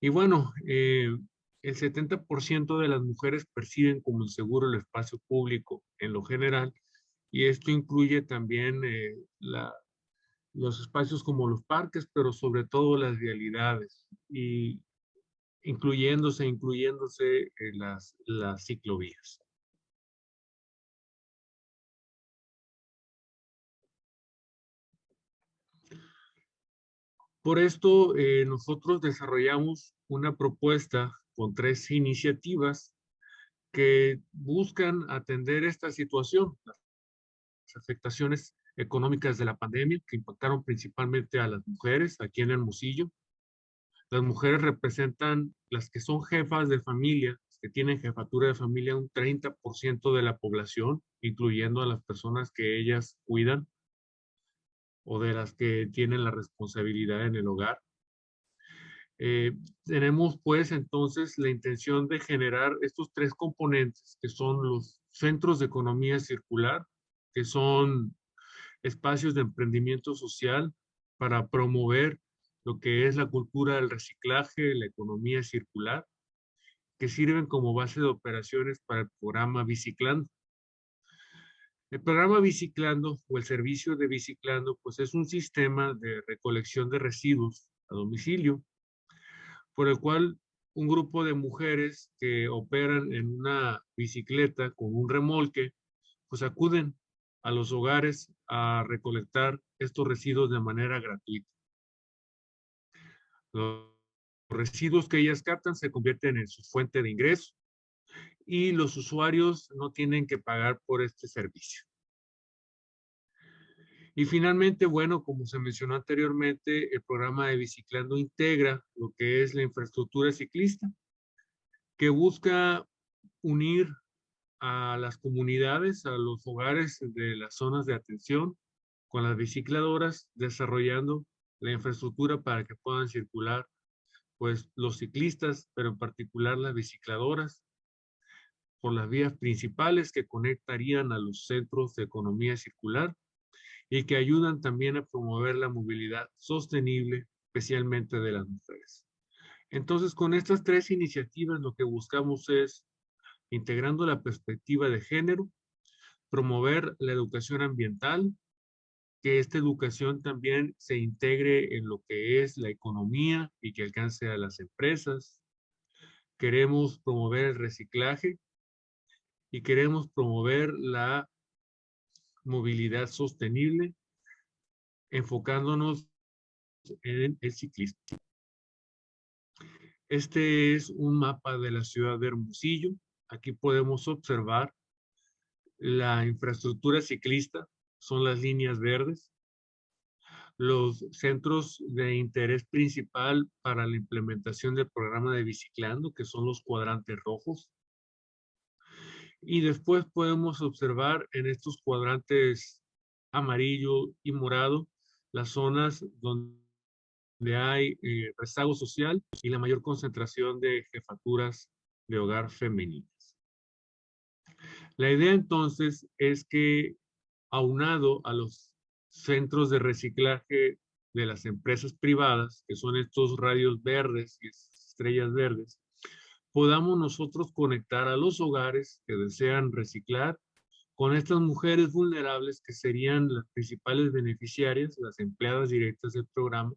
Y bueno, el 70% de las mujeres perciben como inseguro el espacio público en lo general, y esto incluye también los espacios como los parques, pero sobre todo las vialidades, y incluyéndose las ciclovías. Por esto, nosotros desarrollamos una propuesta con 3 iniciativas que buscan atender esta situación, las afectaciones económicas de la pandemia que impactaron principalmente a las mujeres aquí en Hermosillo. Las mujeres representan las que son jefas de familia, que tienen jefatura de familia, un 30% de la población, incluyendo a las personas que ellas cuidan o de las que tienen la responsabilidad en el hogar. Tenemos pues entonces la intención de generar estos 3 componentes, que son los centros de economía circular, que son espacios de emprendimiento social para promover lo que es la cultura del reciclaje, la economía circular, que sirven como base de operaciones para el programa Biciclando. El programa Biciclando o el servicio de Biciclando pues es un sistema de recolección de residuos a domicilio, por el cual un grupo de mujeres que operan en una bicicleta con un remolque, pues acuden a los hogares a recolectar estos residuos de manera gratuita. Los residuos que ellas captan se convierten en su fuente de ingreso y los usuarios no tienen que pagar por este servicio. Y finalmente, bueno, como se mencionó anteriormente, el programa de Biciclando integra lo que es la infraestructura ciclista, que busca unir a las comunidades, a los hogares de las zonas de atención con las bicicladoras, desarrollando la infraestructura para que puedan circular pues los ciclistas, pero en particular las bicicladoras, por las vías principales que conectarían a los centros de economía circular y que ayudan también a promover la movilidad sostenible, especialmente de las mujeres. Entonces, con estas 3 iniciativas, lo que buscamos es, integrando la perspectiva de género, promover la educación ambiental, que esta educación también se integre en lo que es la economía y que alcance a las empresas. Queremos promover el reciclaje y queremos promover la movilidad sostenible, enfocándonos en el ciclismo. Este es un mapa de la ciudad de Hermosillo. Aquí podemos observar la infraestructura ciclista, son las líneas verdes. Los centros de interés principal para la implementación del programa de Biciclando, que son los cuadrantes rojos. Y después podemos observar en estos cuadrantes amarillo y morado las zonas donde hay rezago social y la mayor concentración de jefaturas de hogar femeninas. La idea entonces es que, aunado a los centros de reciclaje de las empresas privadas, que son estos radios verdes y estrellas verdes, podamos nosotros conectar a los hogares que desean reciclar con estas mujeres vulnerables que serían las principales beneficiarias, las empleadas directas del programa,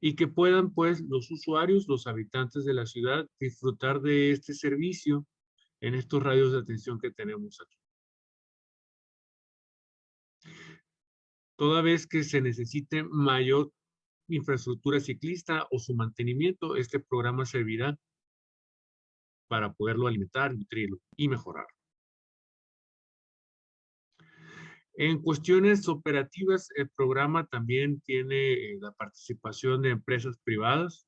y que puedan pues los usuarios, los habitantes de la ciudad, disfrutar de este servicio en estos radios de atención que tenemos aquí. Toda vez que se necesite mayor infraestructura ciclista o su mantenimiento, este programa servirá para poderlo alimentar, nutrirlo y mejorar. En cuestiones operativas, el programa también tiene la participación de empresas privadas.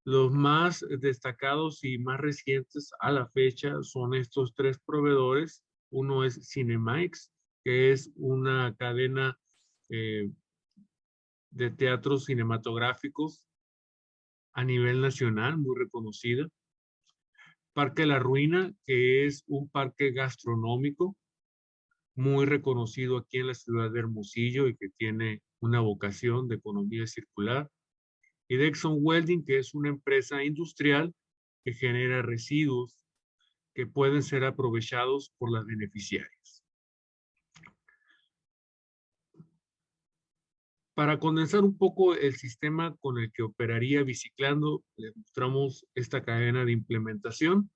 Los más destacados y más recientes a la fecha son estos 3 proveedores. Uno es Cinemix, que es una cadena de teatros cinematográficos a nivel nacional, muy reconocida. Parque La Ruina, que es un parque gastronómico muy reconocido aquí en la ciudad de Hermosillo y que tiene una vocación de economía circular. y de Exxon Welding, que es una empresa industrial que genera residuos que pueden ser aprovechados por las beneficiarias. Para condensar un poco el sistema con el que operaría Biciclando, les mostramos esta cadena de implementación.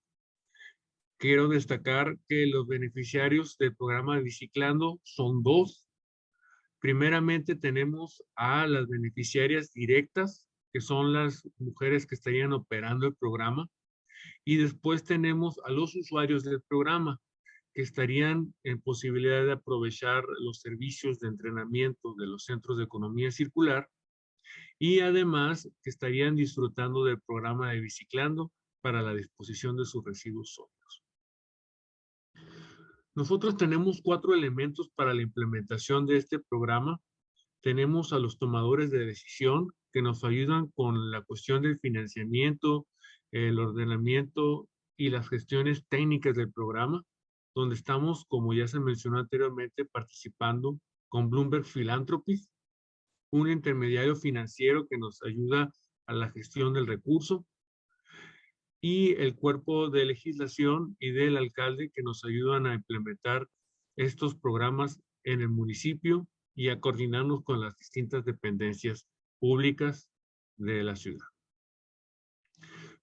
Quiero destacar que los beneficiarios del programa de Biciclando son dos. Primeramente tenemos a las beneficiarias directas, que son las mujeres que estarían operando el programa. Y después tenemos a los usuarios del programa, que estarían en posibilidad de aprovechar los servicios de entrenamiento de los centros de economía circular y además que estarían disfrutando del programa de Biciclando para la disposición de sus residuos sólidos. Nosotros tenemos 4 elementos para la implementación de este programa. Tenemos a los tomadores de decisión que nos ayudan con la cuestión del financiamiento, el ordenamiento y las gestiones técnicas del programa, donde estamos, como ya se mencionó anteriormente, participando con Bloomberg Philanthropies, un intermediario financiero que nos ayuda a la gestión del recurso, y el cuerpo de legislación y del alcalde que nos ayudan a implementar estos programas en el municipio y a coordinarnos con las distintas dependencias públicas de la ciudad.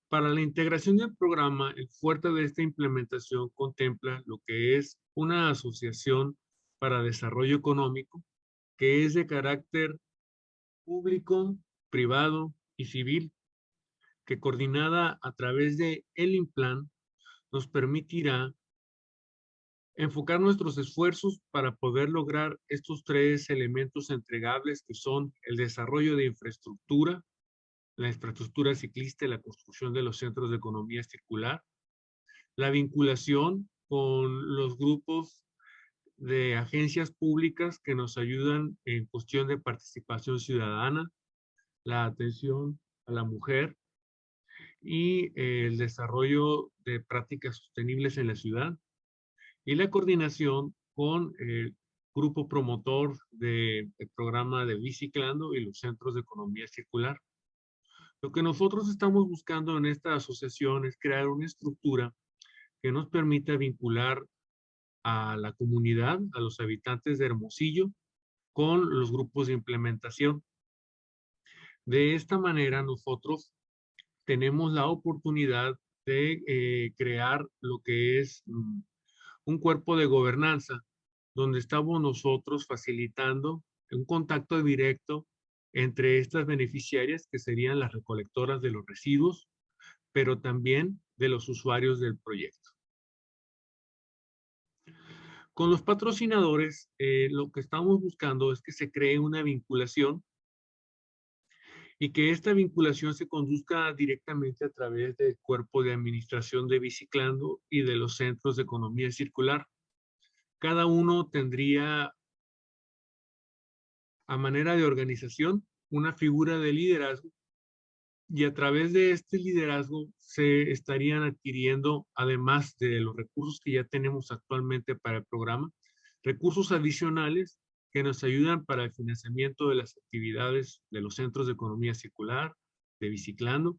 Para la integración del programa, el fuerte de esta implementación contempla lo que es una asociación para desarrollo económico que es de carácter público, privado y civil, que coordinada a través de el INPLAN nos permitirá enfocar nuestros esfuerzos para poder lograr estos 3 elementos entregables que son el desarrollo de infraestructura, la infraestructura ciclista y la construcción de los centros de economía circular, la vinculación con los grupos de agencias públicas que nos ayudan en cuestión de participación ciudadana, la atención a la mujer y el desarrollo de prácticas sostenibles en la ciudad y la coordinación con el grupo promotor del programa de Biciclando y los centros de economía circular. Lo que nosotros estamos buscando en esta asociación es crear una estructura que nos permita vincular a la comunidad, a los habitantes de Hermosillo, con los grupos de implementación. De esta manera nosotros tenemos la oportunidad de crear lo que es un cuerpo de gobernanza, donde estamos nosotros facilitando un contacto directo entre estas beneficiarias que serían las recolectoras de los residuos, pero también de los usuarios del proyecto. Con los patrocinadores, lo que estamos buscando es que se cree una vinculación y que esta vinculación se conduzca directamente a través del cuerpo de administración de Biciclando y de los centros de economía circular. Cada uno tendría a manera de organización una figura de liderazgo y a través de este liderazgo se estarían adquiriendo, además de los recursos que ya tenemos actualmente para el programa, recursos adicionales que nos ayudan para el financiamiento de las actividades de los centros de economía circular, de Biciclando,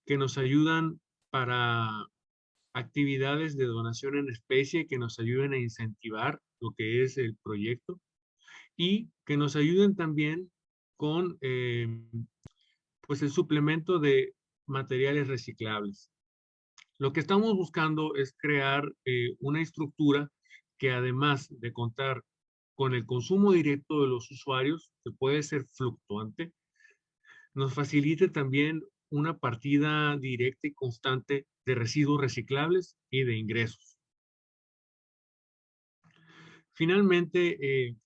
que nos ayudan para actividades de donación en especie que nos ayuden a incentivar lo que es el proyecto y que nos ayuden también con pues el suplemento de materiales reciclables. Lo que estamos buscando es crear una estructura que además de contar con el consumo directo de los usuarios, que puede ser fluctuante, nos facilite también una partida directa y constante de residuos reciclables y de ingresos. Finalmente,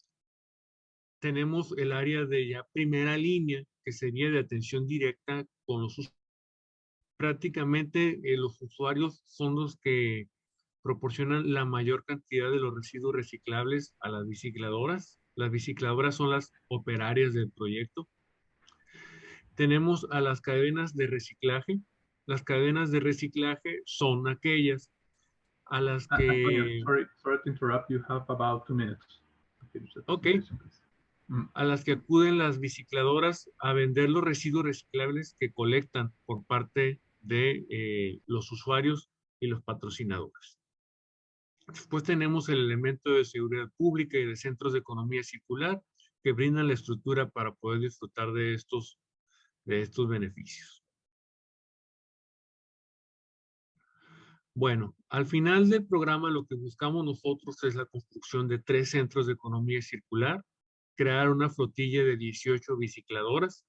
tenemos el área de ya primera línea, que sería de atención directa con los usuarios. Prácticamente los usuarios son los que proporcionan la mayor cantidad de los residuos reciclables a las bicicladoras. Las bicicladoras son las operarias del proyecto. Tenemos a las cadenas de reciclaje. Las cadenas de reciclaje son aquellas a las que... Antonio, sorry to interrupt. You have about 2 minutes. Okay. a las que acuden las bicicladoras a vender los residuos reciclables que colectan por parte de los usuarios y los patrocinadores. Después tenemos el elemento de seguridad pública y de centros de economía circular que brindan la estructura para poder disfrutar de estos beneficios. Bueno, al final del programa lo que buscamos nosotros es la construcción de 3 centros de economía circular, crear una flotilla de 18 bicicladoras.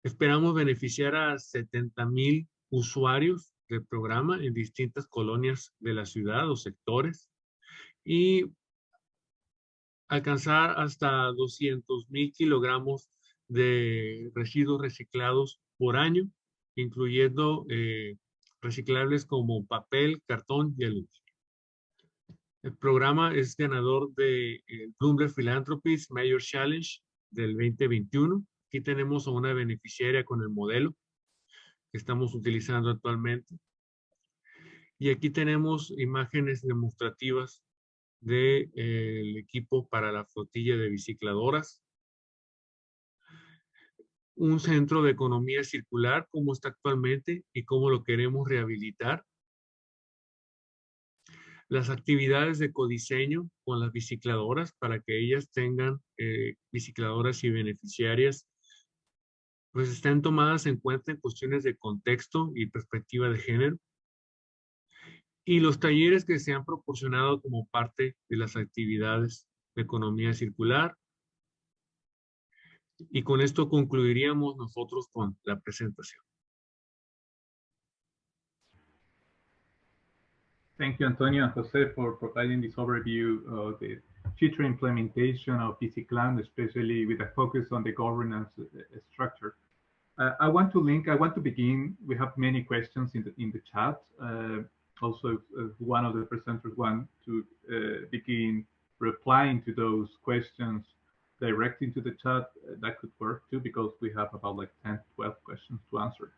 Esperamos beneficiar a 70,000 usuarios del programa en distintas colonias de la ciudad o sectores y alcanzar hasta 200,000 kilogramos de residuos reciclados por año, incluyendo reciclables como papel, cartón y aluminio. El programa es ganador de Bloomberg Philanthropies Mayor Challenge del 2021. Aquí tenemos a una beneficiaria con el modelo que estamos utilizando actualmente. Y aquí tenemos imágenes demostrativas del equipo para la flotilla de bicicladoras. Un centro de economía circular, como está actualmente y cómo lo queremos rehabilitar. Las actividades de codiseño con las bicicladoras para que ellas tengan bicicladoras y beneficiarias, pues estén tomadas en cuenta en cuestiones de contexto y perspectiva de género. Y los talleres que se han proporcionado como parte de las actividades de economía circular. Y con esto concluiríamos nosotros con la presentación. Thank you, Antonio and Jose, for providing this overview of the future implementation of Reciclaje, especially with a focus on the governance structure. I want to begin. We have many questions in the chat. Also, one of the presenters want to begin replying to those questions direct into the chat. That could work too, because we have about like 10, 12 questions to answer.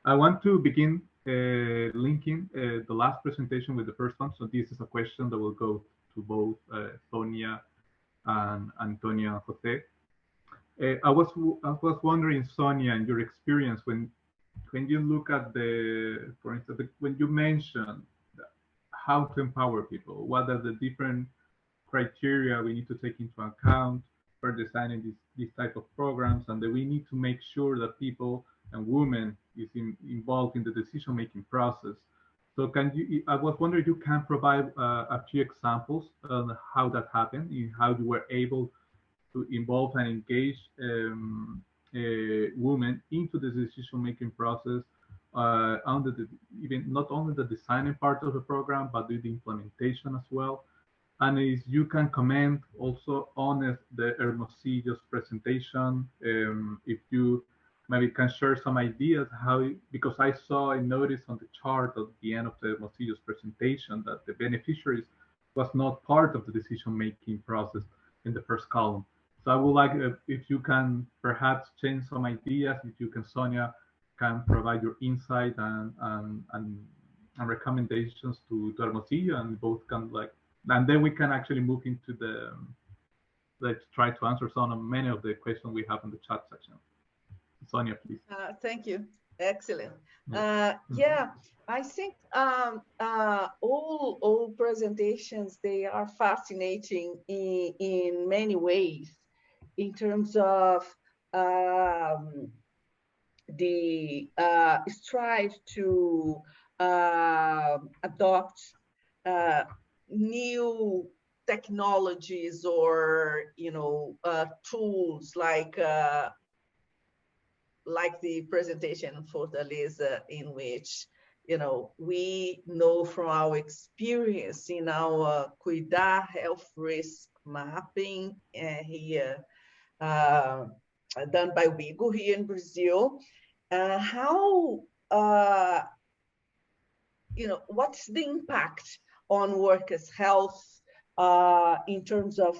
I want to begin linking the last presentation with the first one. So this is a question that will go to both Sonia and Antonio and Jose. I was wondering, Sonia, in your experience, when you look at for instance, when you mention how to empower people, what are the different criteria we need to take into account for designing these type of programs, and that we need to make sure that people and women is involved in the decision-making process. So I was wondering if you can provide a few examples on how that happened, and how you were able to involve and engage women into the decision-making process, even not only the designing part of the program, but the implementation as well. And if you can comment also on the Hermosillo's presentation, if you maybe can share some ideas because I noticed on the chart at the end of the Hermosillo's presentation that the beneficiaries was not part of the decision-making process in the first column. So I would like if you can perhaps change some ideas, if you can, Sonia, can provide your insight and recommendations to Hermosillo, and both can and then we can actually move into let's try to answer many of the questions we have in the chat section. Sonia, please. Thank you. Excellent. Yeah, I think all presentations, they are fascinating in many ways, in terms of the strive to adopt new technologies or tools like the presentation in Fortaleza, in which we know from our experience in our Cuidar health risk mapping here, done by WIEGO here in Brazil, how what's the impact on workers' health in terms of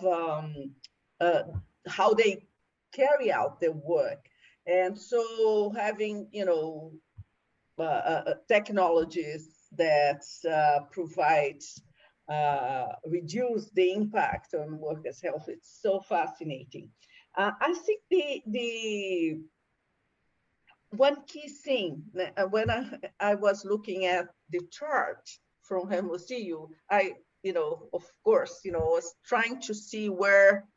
how they carry out their work. And so having, technologies that provide reduce the impact on workers' health. It's so fascinating. I think the one key thing, when I was looking at the chart from Hermosillo, of course, was trying to see where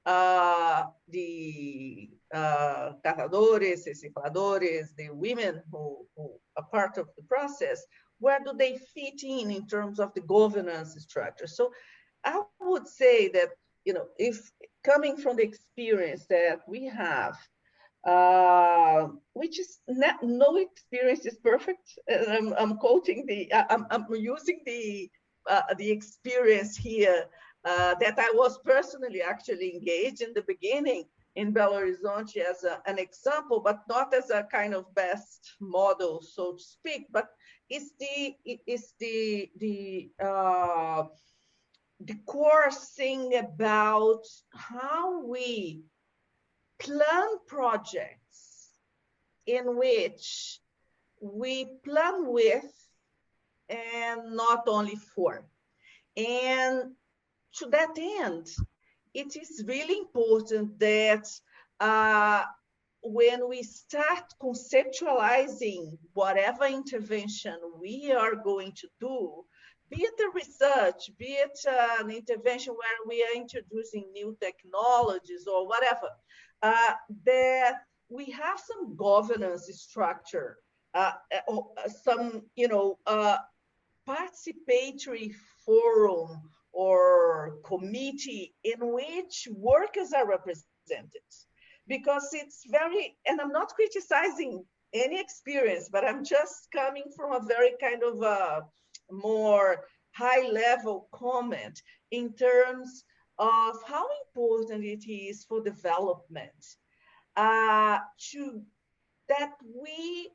the catadores, recicladores, the women who are part of the process, where do they fit in terms of the governance structure? So I would say that, if coming from the experience that we have, which is no experience is perfect, and I'm quoting I'm using the experience here that I was personally actually engaged in the beginning in Belo Horizonte as an example, but not as a kind of best model, so to speak. But it's the core thing about how we plan projects in which we plan with and not only for. And to that end, it is really important that when we start conceptualizing whatever intervention we are going to do, be it a research, be it an intervention where we are introducing new technologies or whatever, that we have some governance structure, some, participatory forum or committee in which workers are represented. Because it's very, and I'm not criticizing any experience, but I'm just coming from a very kind of a more high-level comment in terms of how important it is for development that we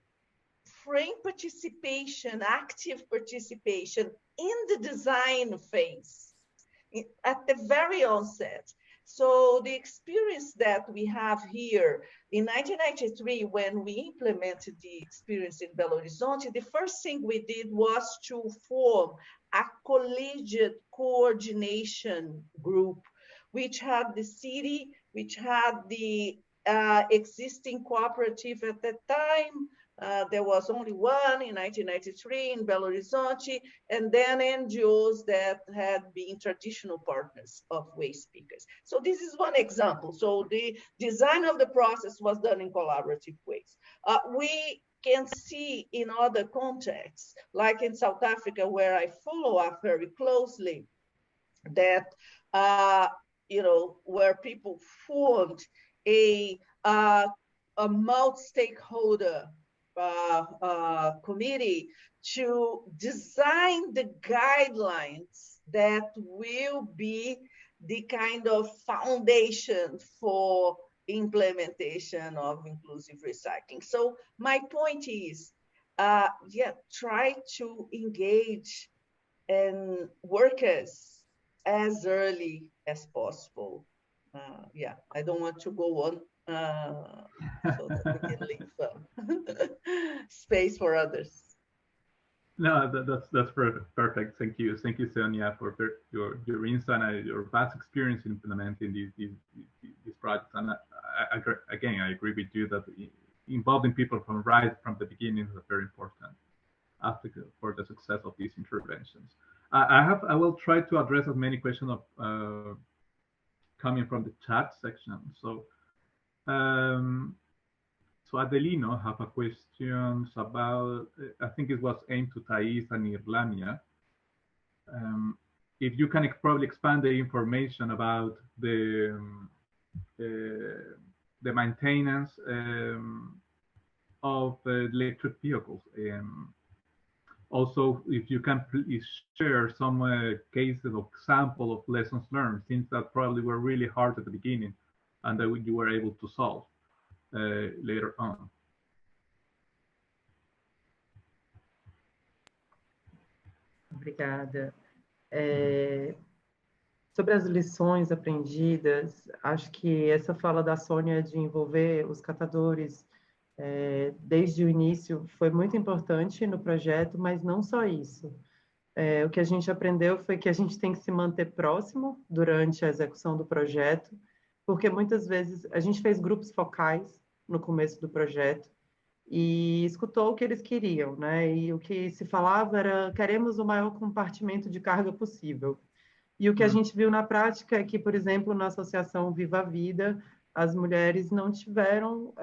frame participation, active participation in the design phase at the very onset. So the experience that we have here in 1993, when we implemented the experience in Belo Horizonte, the first thing we did was to form a collegiate coordination group, which had the city, which had the existing cooperative at that time. There was only one in 1993 in Belo Horizonte, and then NGOs that had been traditional partners of waste pickers. So this is one example. So the design of the process was done in collaborative ways. We can see in other contexts, like in South Africa, where I follow up very closely, that where people formed a multi-stakeholder committee to design the guidelines that will be the kind of foundation for implementation of inclusive recycling. So my point is, try to engage and workers as early as possible. I don't want to go on so that we can leave space for others. No, that's perfect. Thank you, Sonia, for your insight and your vast experience in implementing these projects. And I agree with you that involving people from the beginning is a very important aspect for the success of these interventions. I will try to address as many questions coming from the chat section. So Adelino have a question about, I think it was aimed to Thais and Irlania. If you can probably expand the information about the maintenance of electric vehicles. Also, if you can please share some cases or example of lessons learned, things that probably were really hard at the beginning and that you were able to solve later on. Obrigada. Sobre as lições aprendidas, acho que essa fala da Sônia de envolver os catadores desde o início foi muito importante no projeto, mas não só isso. O que a gente aprendeu foi que a gente tem que se manter próximo durante a execução do projeto, porque muitas vezes a gente fez grupos focais no começo do projeto e escutou o que eles queriam, né? E o que se falava era: queremos o maior compartimento de carga possível. E o que a gente viu na prática é que, por exemplo, na Associação Viva a Vida, as mulheres não tiveram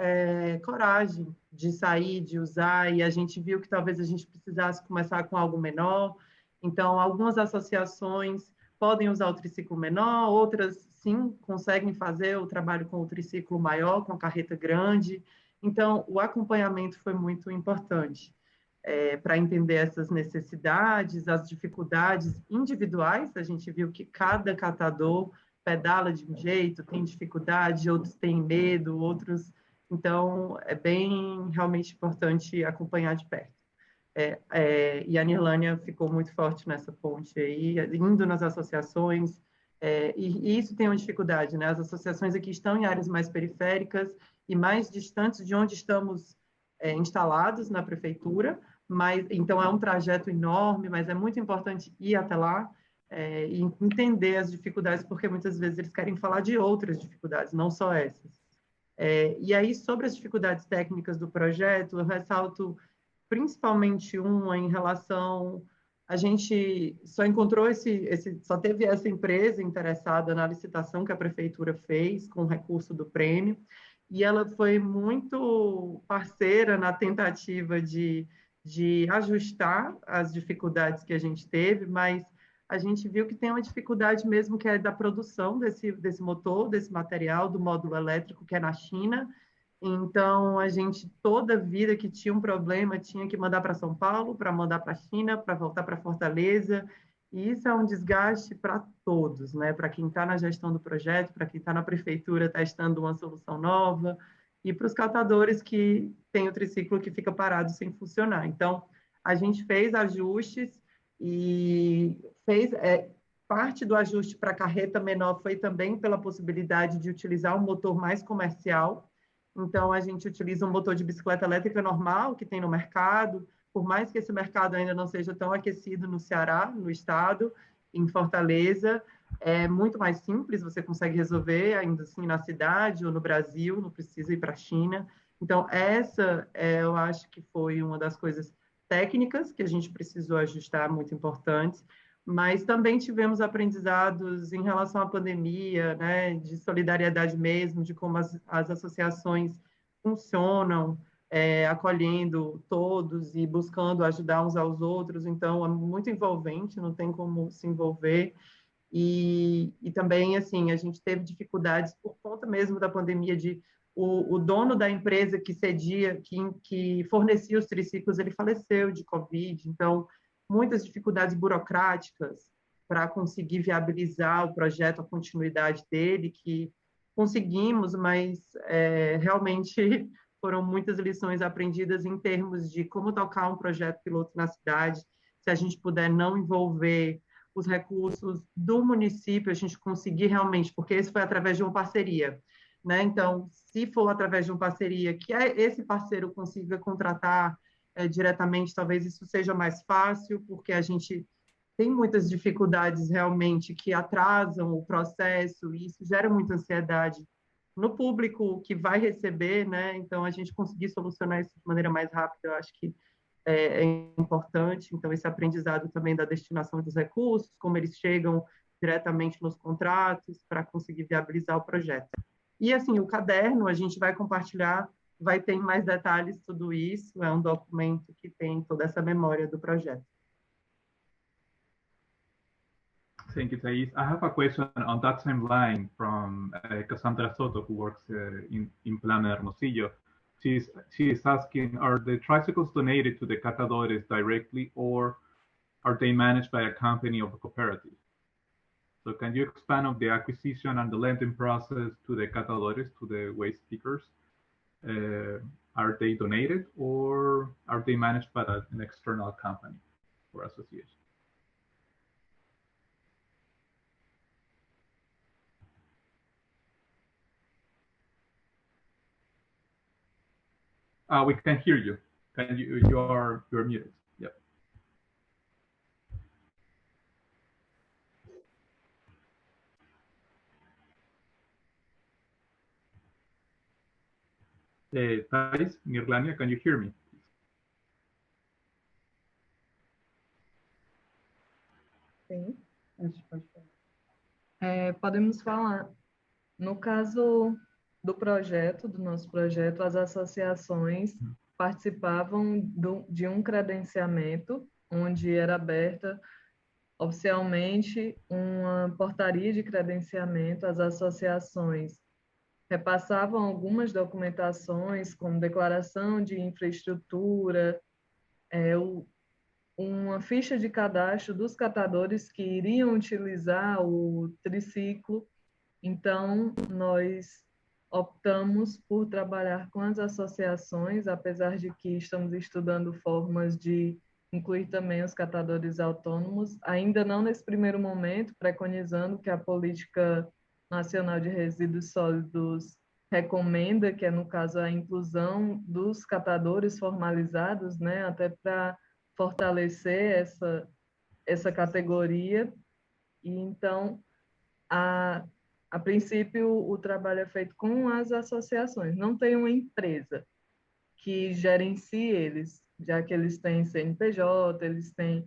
coragem de sair, de usar, e a gente viu que talvez a gente precisasse começar com algo menor. Então, algumas associações podem usar o triciclo menor, outras, sim, conseguem fazer o trabalho com o triciclo maior, com a carreta grande. Então, o acompanhamento foi muito importante. Para entender essas necessidades, as dificuldades individuais. A gente viu que cada catador pedala de um jeito, tem dificuldade, outros têm medo, outros... Então, é bem realmente importante acompanhar de perto. E a Nirlânia ficou muito forte nessa ponte aí, indo nas associações, e isso tem uma dificuldade, né? As associações aqui estão em áreas mais periféricas e mais distantes de onde estamos instalados na prefeitura, mas então é um trajeto enorme, mas é muito importante ir até lá e entender as dificuldades, porque muitas vezes eles querem falar de outras dificuldades, não só essas. E aí, sobre as dificuldades técnicas do projeto, eu ressalto principalmente uma em relação... A gente só encontrou só teve essa empresa interessada na licitação que a prefeitura fez com o recurso do prêmio, e ela foi muito parceira na tentativa de ajustar as dificuldades que a gente teve, mas a gente viu que tem uma dificuldade mesmo que é da produção desse motor, desse material, do módulo elétrico, que é na China. Então, a gente, toda vida que tinha um problema, tinha que mandar para São Paulo, para mandar para a China, para voltar para Fortaleza, e isso é um desgaste para todos, né? Para quem está na gestão do projeto, para quem está na prefeitura testando uma solução nova, e para os catadores que têm o triciclo que fica parado sem funcionar. Então, a gente fez ajustes e fez... parte do ajuste para a carreta menor foi também pela possibilidade de utilizar um motor mais comercial. Então, a gente utiliza um motor de bicicleta elétrica normal que tem no mercado, por mais que esse mercado ainda não seja tão aquecido no Ceará, no estado, em Fortaleza, é muito mais simples, você consegue resolver ainda assim na cidade ou no Brasil, não precisa ir para a China. Então, essa eu acho que foi uma das coisas técnicas que a gente precisou ajustar, muito importantes, mas também tivemos aprendizados em relação à pandemia, né, de solidariedade mesmo, de como as associações funcionam, acolhendo todos e buscando ajudar uns aos outros. Então, é muito envolvente, não tem como se envolver. E também, assim, a gente teve dificuldades por conta mesmo da pandemia de o dono da empresa que cedia, que fornecia os triciclos, ele faleceu de Covid. Então, muitas dificuldades burocráticas para conseguir viabilizar o projeto, a continuidade dele, que conseguimos, mas realmente foram muitas lições aprendidas em termos de como tocar um projeto piloto na cidade. Se a gente puder não envolver os recursos do município, a gente conseguir realmente, porque esse foi através de uma parceria, né? Então, se for através de uma parceria, que esse parceiro consiga contratar diretamente, talvez isso seja mais fácil, porque a gente tem muitas dificuldades realmente que atrasam o processo, e isso gera muita ansiedade no público que vai receber, né? Então, a gente conseguir solucionar isso de maneira mais rápida, eu acho que é importante. Então, esse aprendizado também da destinação dos recursos, como eles chegam diretamente nos contratos para conseguir viabilizar o projeto. E, assim, o caderno, a gente vai compartilhar, vai ter mais detalhes tudo isso, é um documento que tem toda essa memória do projeto. Thank you, Thais. I have a question on that same line from Cassandra Soto, who works in Plan Hermosillo. She is asking, are the tricycles donated to the catadores directly, or are they managed by a company or a cooperative? So can you expand on the acquisition and the lending process to the catadores, to the waste pickers? Are they donated, or are they managed by an external company or association? We can hear you. You're muted. Yep. Thais, Nirlania, can you hear me? Sim, a gente pode falar. Podemos falar. No caso do nosso projeto, as associações participavam de um credenciamento, onde era aberta oficialmente uma portaria de credenciamento. As associações repassavam algumas documentações, como declaração de infraestrutura, uma ficha de cadastro dos catadores que iriam utilizar o triciclo. Então, nós optamos por trabalhar com as associações, apesar de que estamos estudando formas de incluir também os catadores autônomos, ainda não nesse primeiro momento, preconizando que a Política Nacional de Resíduos Sólidos recomenda, que é, no caso, a inclusão dos catadores formalizados, né, até para fortalecer essa categoria. E, então, a princípio, o trabalho é feito com as associações. Não tem uma empresa que gerencie eles, já que eles têm CNPJ, eles têm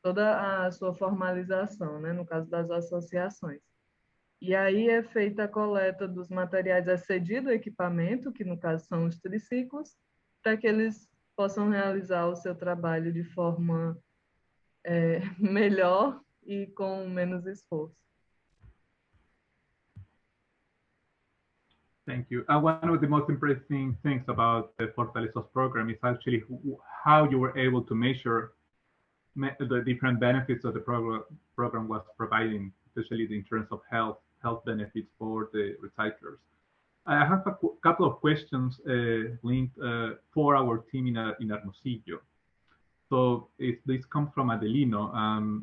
toda a sua formalização, né, no caso das associações. E aí é feita a coleta dos materiais a cedido do equipamento, que no caso são os triciclos, para que eles possam realizar o seu trabalho de forma melhor e com menos esforço. Thank you. One of the most interesting things about the Fortaleza's program is actually how you were able to measure the different benefits that the program was providing, especially in terms of health benefits for the recyclers. I have a couple of questions linked for our team in Hermosillo. So this comes from Adelino.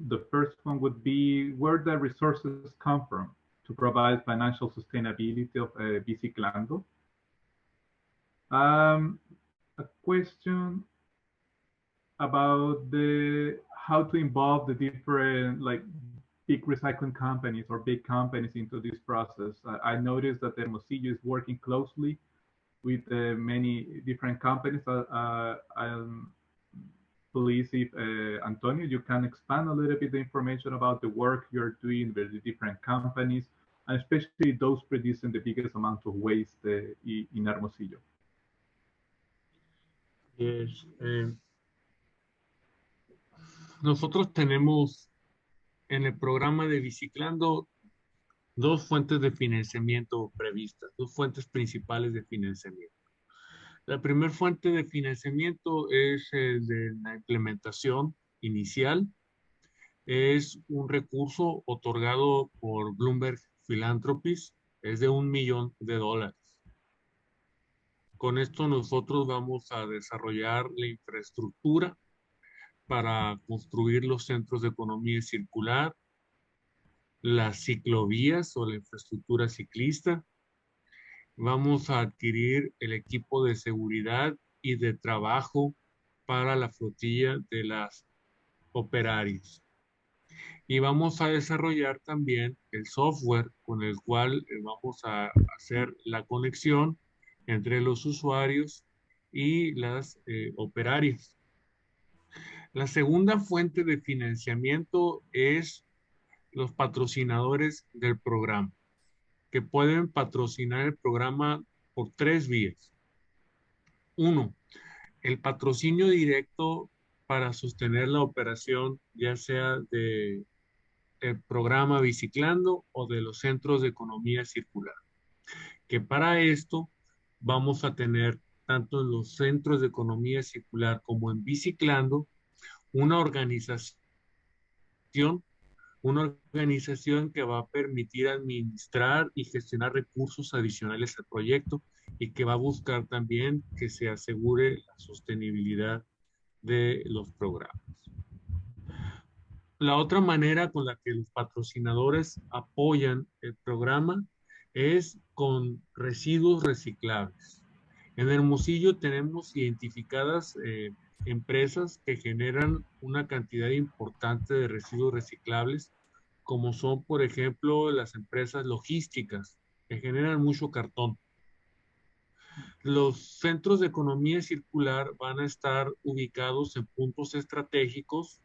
The first one would be where the resources come from to provide financial sustainability of Reciclando. A question about how to involve the different big recycling companies or big companies into this process. I noticed that Hermosillo is working closely with many different companies. Please, if Antonio, you can expand a little bit the information about the work you're doing with the different companies, and especially those producing the biggest amount of waste in Hermosillo. Yes. Nosotros tenemos en el programa de Reciclando dos fuentes de financiamiento previstas, dos fuentes principales de financiamiento. La primera fuente de financiamiento es de la implementación inicial. Es un recurso otorgado por Bloomberg Philanthropies, es de $1 millón. Con esto nosotros vamos a desarrollar la infraestructura para construir los centros de economía circular, las ciclovías o la infraestructura ciclista. Vamos a adquirir el equipo de seguridad y de trabajo para la flotilla de las operarias. Y vamos a desarrollar también el software con el cual vamos a hacer la conexión entre los usuarios y las operarias. La segunda fuente de financiamiento es los patrocinadores del programa, que pueden patrocinar el programa por 3 vías. 1, el patrocinio directo para sostener la operación, ya sea del programa Reciclando o de los centros de economía circular. Que para esto vamos a tener, tanto en los centros de economía circular como en Reciclando, una organización que va a permitir administrar y gestionar recursos adicionales al proyecto y que va a buscar también que se asegure la sostenibilidad de los programas. La otra manera con la que los patrocinadores apoyan el programa es con residuos reciclables. En Hermosillo tenemos identificadas empresas que generan una cantidad importante de residuos reciclables, como son, por ejemplo, las empresas logísticas, que generan mucho cartón. Los centros de economía circular van a estar ubicados en puntos estratégicos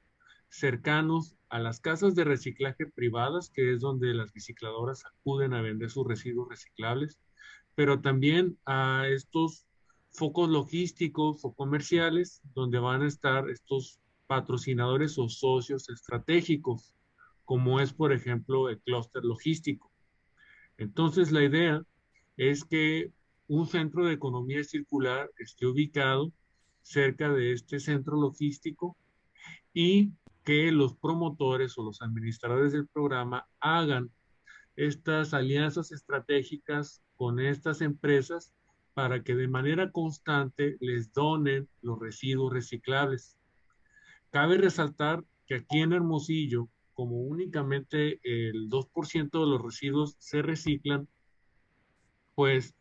cercanos a las casas de reciclaje privadas, que es donde las recicladoras acuden a vender sus residuos reciclables, pero también a estos focos logísticos o comerciales, donde van a estar estos patrocinadores o socios estratégicos, como es, por ejemplo, el clúster logístico. Entonces, la idea es que un centro de economía circular esté ubicado cerca de este centro logístico y que los promotores o los administradores del programa hagan estas alianzas estratégicas con estas empresas para que de manera constante les donen los residuos reciclables. Cabe resaltar que aquí en Hermosillo, como únicamente el 2% de los residuos se reciclan, pues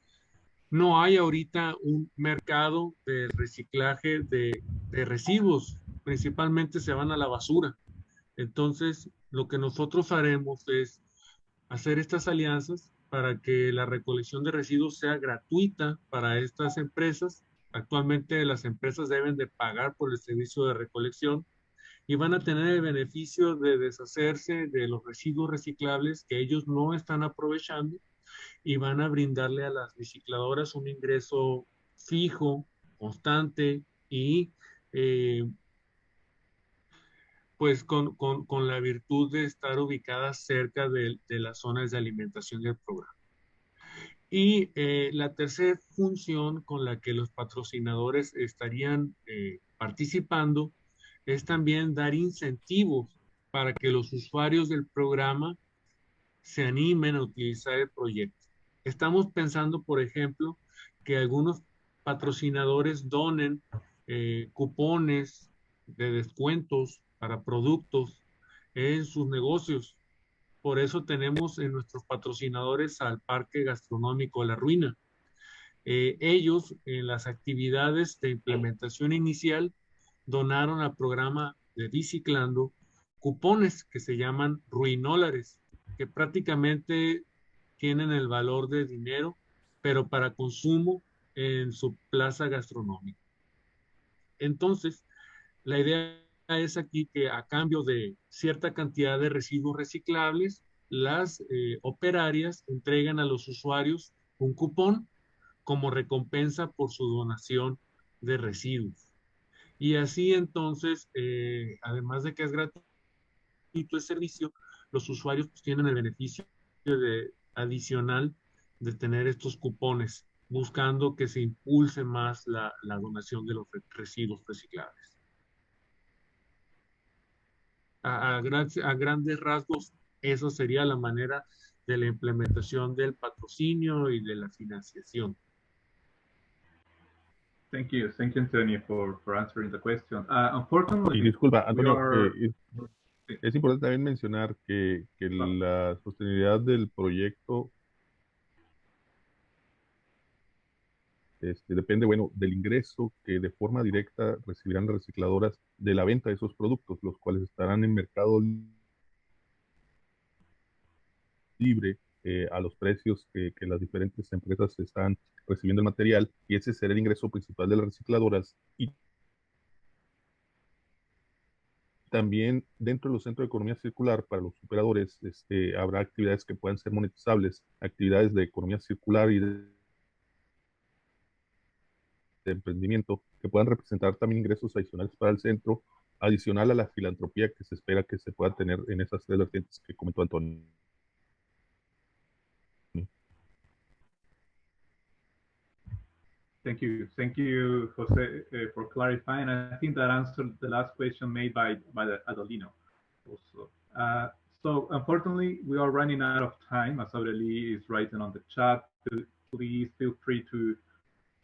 no hay ahorita un mercado de reciclaje de residuos, principalmente se van a la basura. Entonces, lo que nosotros haremos es hacer estas alianzas para que la recolección de residuos sea gratuita para estas empresas. Actualmente las empresas deben de pagar por el servicio de recolección y van a tener el beneficio de deshacerse de los residuos reciclables que ellos no están aprovechando y van a brindarle a las recicladoras un ingreso fijo, constante y pues con la virtud de estar ubicadas cerca de las zonas de alimentación del programa. Y la tercera función con la que los patrocinadores estarían participando es también dar incentivos para que los usuarios del programa se animen a utilizar el proyecto. Estamos pensando, por ejemplo, que algunos patrocinadores donen cupones de descuentos para productos en sus negocios. Por eso tenemos en nuestros patrocinadores al Parque Gastronómico La Ruina. Ellos, en las actividades de implementación inicial, donaron al programa de Reciclando cupones que se llaman ruinólares, que prácticamente tienen el valor de dinero, pero para consumo en su plaza gastronómica. Entonces, la idea es aquí que a cambio de cierta cantidad de residuos reciclables, las operarias entregan a los usuarios un cupón como recompensa por su donación de residuos. Y así entonces, además de que es gratuito el servicio, los usuarios pues, tienen el beneficio adicional de tener estos cupones, buscando que se impulse más la donación de los residuos reciclables. A grandes rasgos, eso sería la manera de la implementación del patrocinio y de la financiación. Thank you, Antonio, for answering the question. Unfortunately, y disculpa, Antonio, sí. es importante también mencionar que la sostenibilidad del proyecto depende, bueno, del ingreso que de forma directa recibirán las recicladoras de la venta de esos productos, los cuales estarán en mercado libre a los precios que las diferentes empresas están recibiendo el material, y ese será el ingreso principal de las recicladoras. Y también dentro de los centros de economía circular para los operadores habrá actividades que puedan ser monetizables, actividades de economía circular y de emprendimiento que puedan representar también ingresos adicionales para el centro, adicional a la filantropía que se espera que se pueda tener en esas tres vertientes que comentó Antonio. Thank you, Jose, for clarifying. I think that answered the last question made by Adolino also. So unfortunately, we are running out of time, as Aureli is writing on the chat. Please feel free to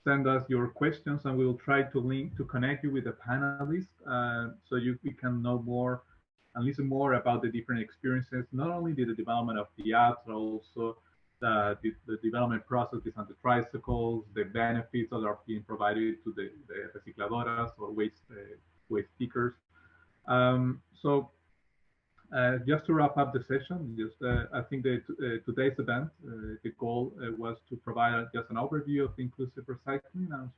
send us your questions, and we will try to connect you with the panelists so we can know more and listen more about the different experiences, not only the development of the apps, but also the development process behind the tricycles, the benefits that are being provided to the recicladoras or waste pickers. So Just to wrap up the session, I think that today's event, the goal was to provide just an overview of inclusive recycling and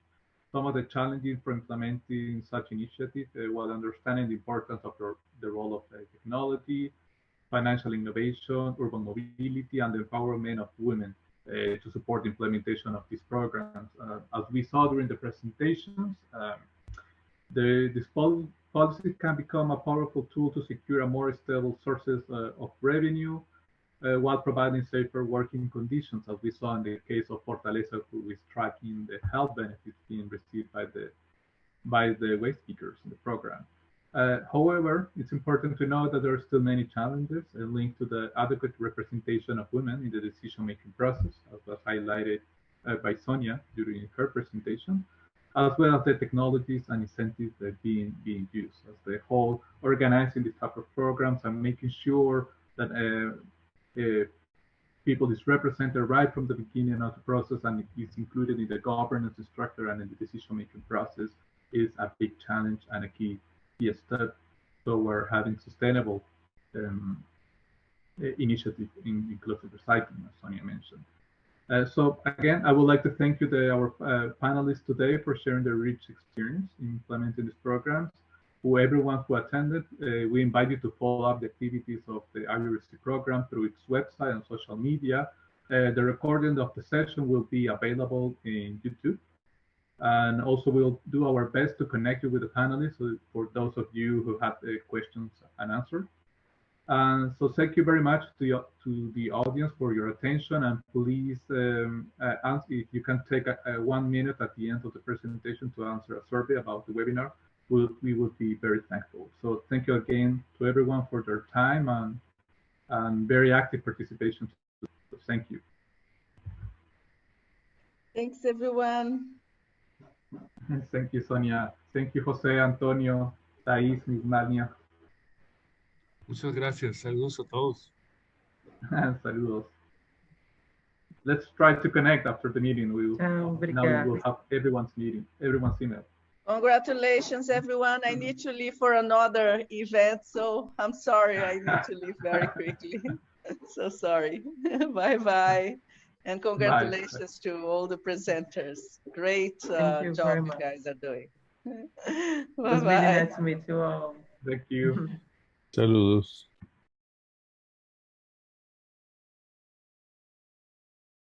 some of the challenges for implementing such initiatives while understanding the importance of the role of technology, financial innovation, urban mobility, and the empowerment of women to support the implementation of these programs. As we saw during the presentations, this policy can become a powerful tool to secure a more stable sources of revenue while providing safer working conditions, as we saw in the case of Fortaleza, who is tracking the health benefits being received by the waste pickers in the program. However, it's important to know that there are still many challenges linked to the adequate representation of women in the decision-making process, as was highlighted by Sonia during her presentation, as well as the technologies and incentives that are being used as the whole organizing these type of programs and making sure that people is represented right from the beginning of the process and is included in the governance structure and in the decision-making process is a big challenge and a key step toward having sustainable initiative in inclusive recycling, as Sonia mentioned. So again, I would like to thank you, our panelists today, for sharing their rich experience in implementing these programs. To everyone who attended, we invite you to follow up the activities of the IURC program through its website and social media. The recording of the session will be available in YouTube. And also we'll do our best to connect you with the panelists for those of you who have questions and answers. So thank you very much to the audience for your attention, and please answer, if you can take 1 minute at the end of the presentation to answer a survey about the webinar, we would be very thankful. So thank you again to everyone for their time and very active participation. So thank you. Thanks, everyone. Thank you, Sonia. Thank you, José, Antonio, Thais, Mismania. Muchas gracias. Saludos a todos. Saludos. Let's try to connect after the meeting. Now we will have everyone's email. Congratulations, everyone. I need to leave for another event, so I'm sorry. I need to leave very quickly. So sorry. Bye-bye. And congratulations to all the presenters. Great job you guys are doing. Bye-bye. It was really nice to meet you all. Thank you. Saludos.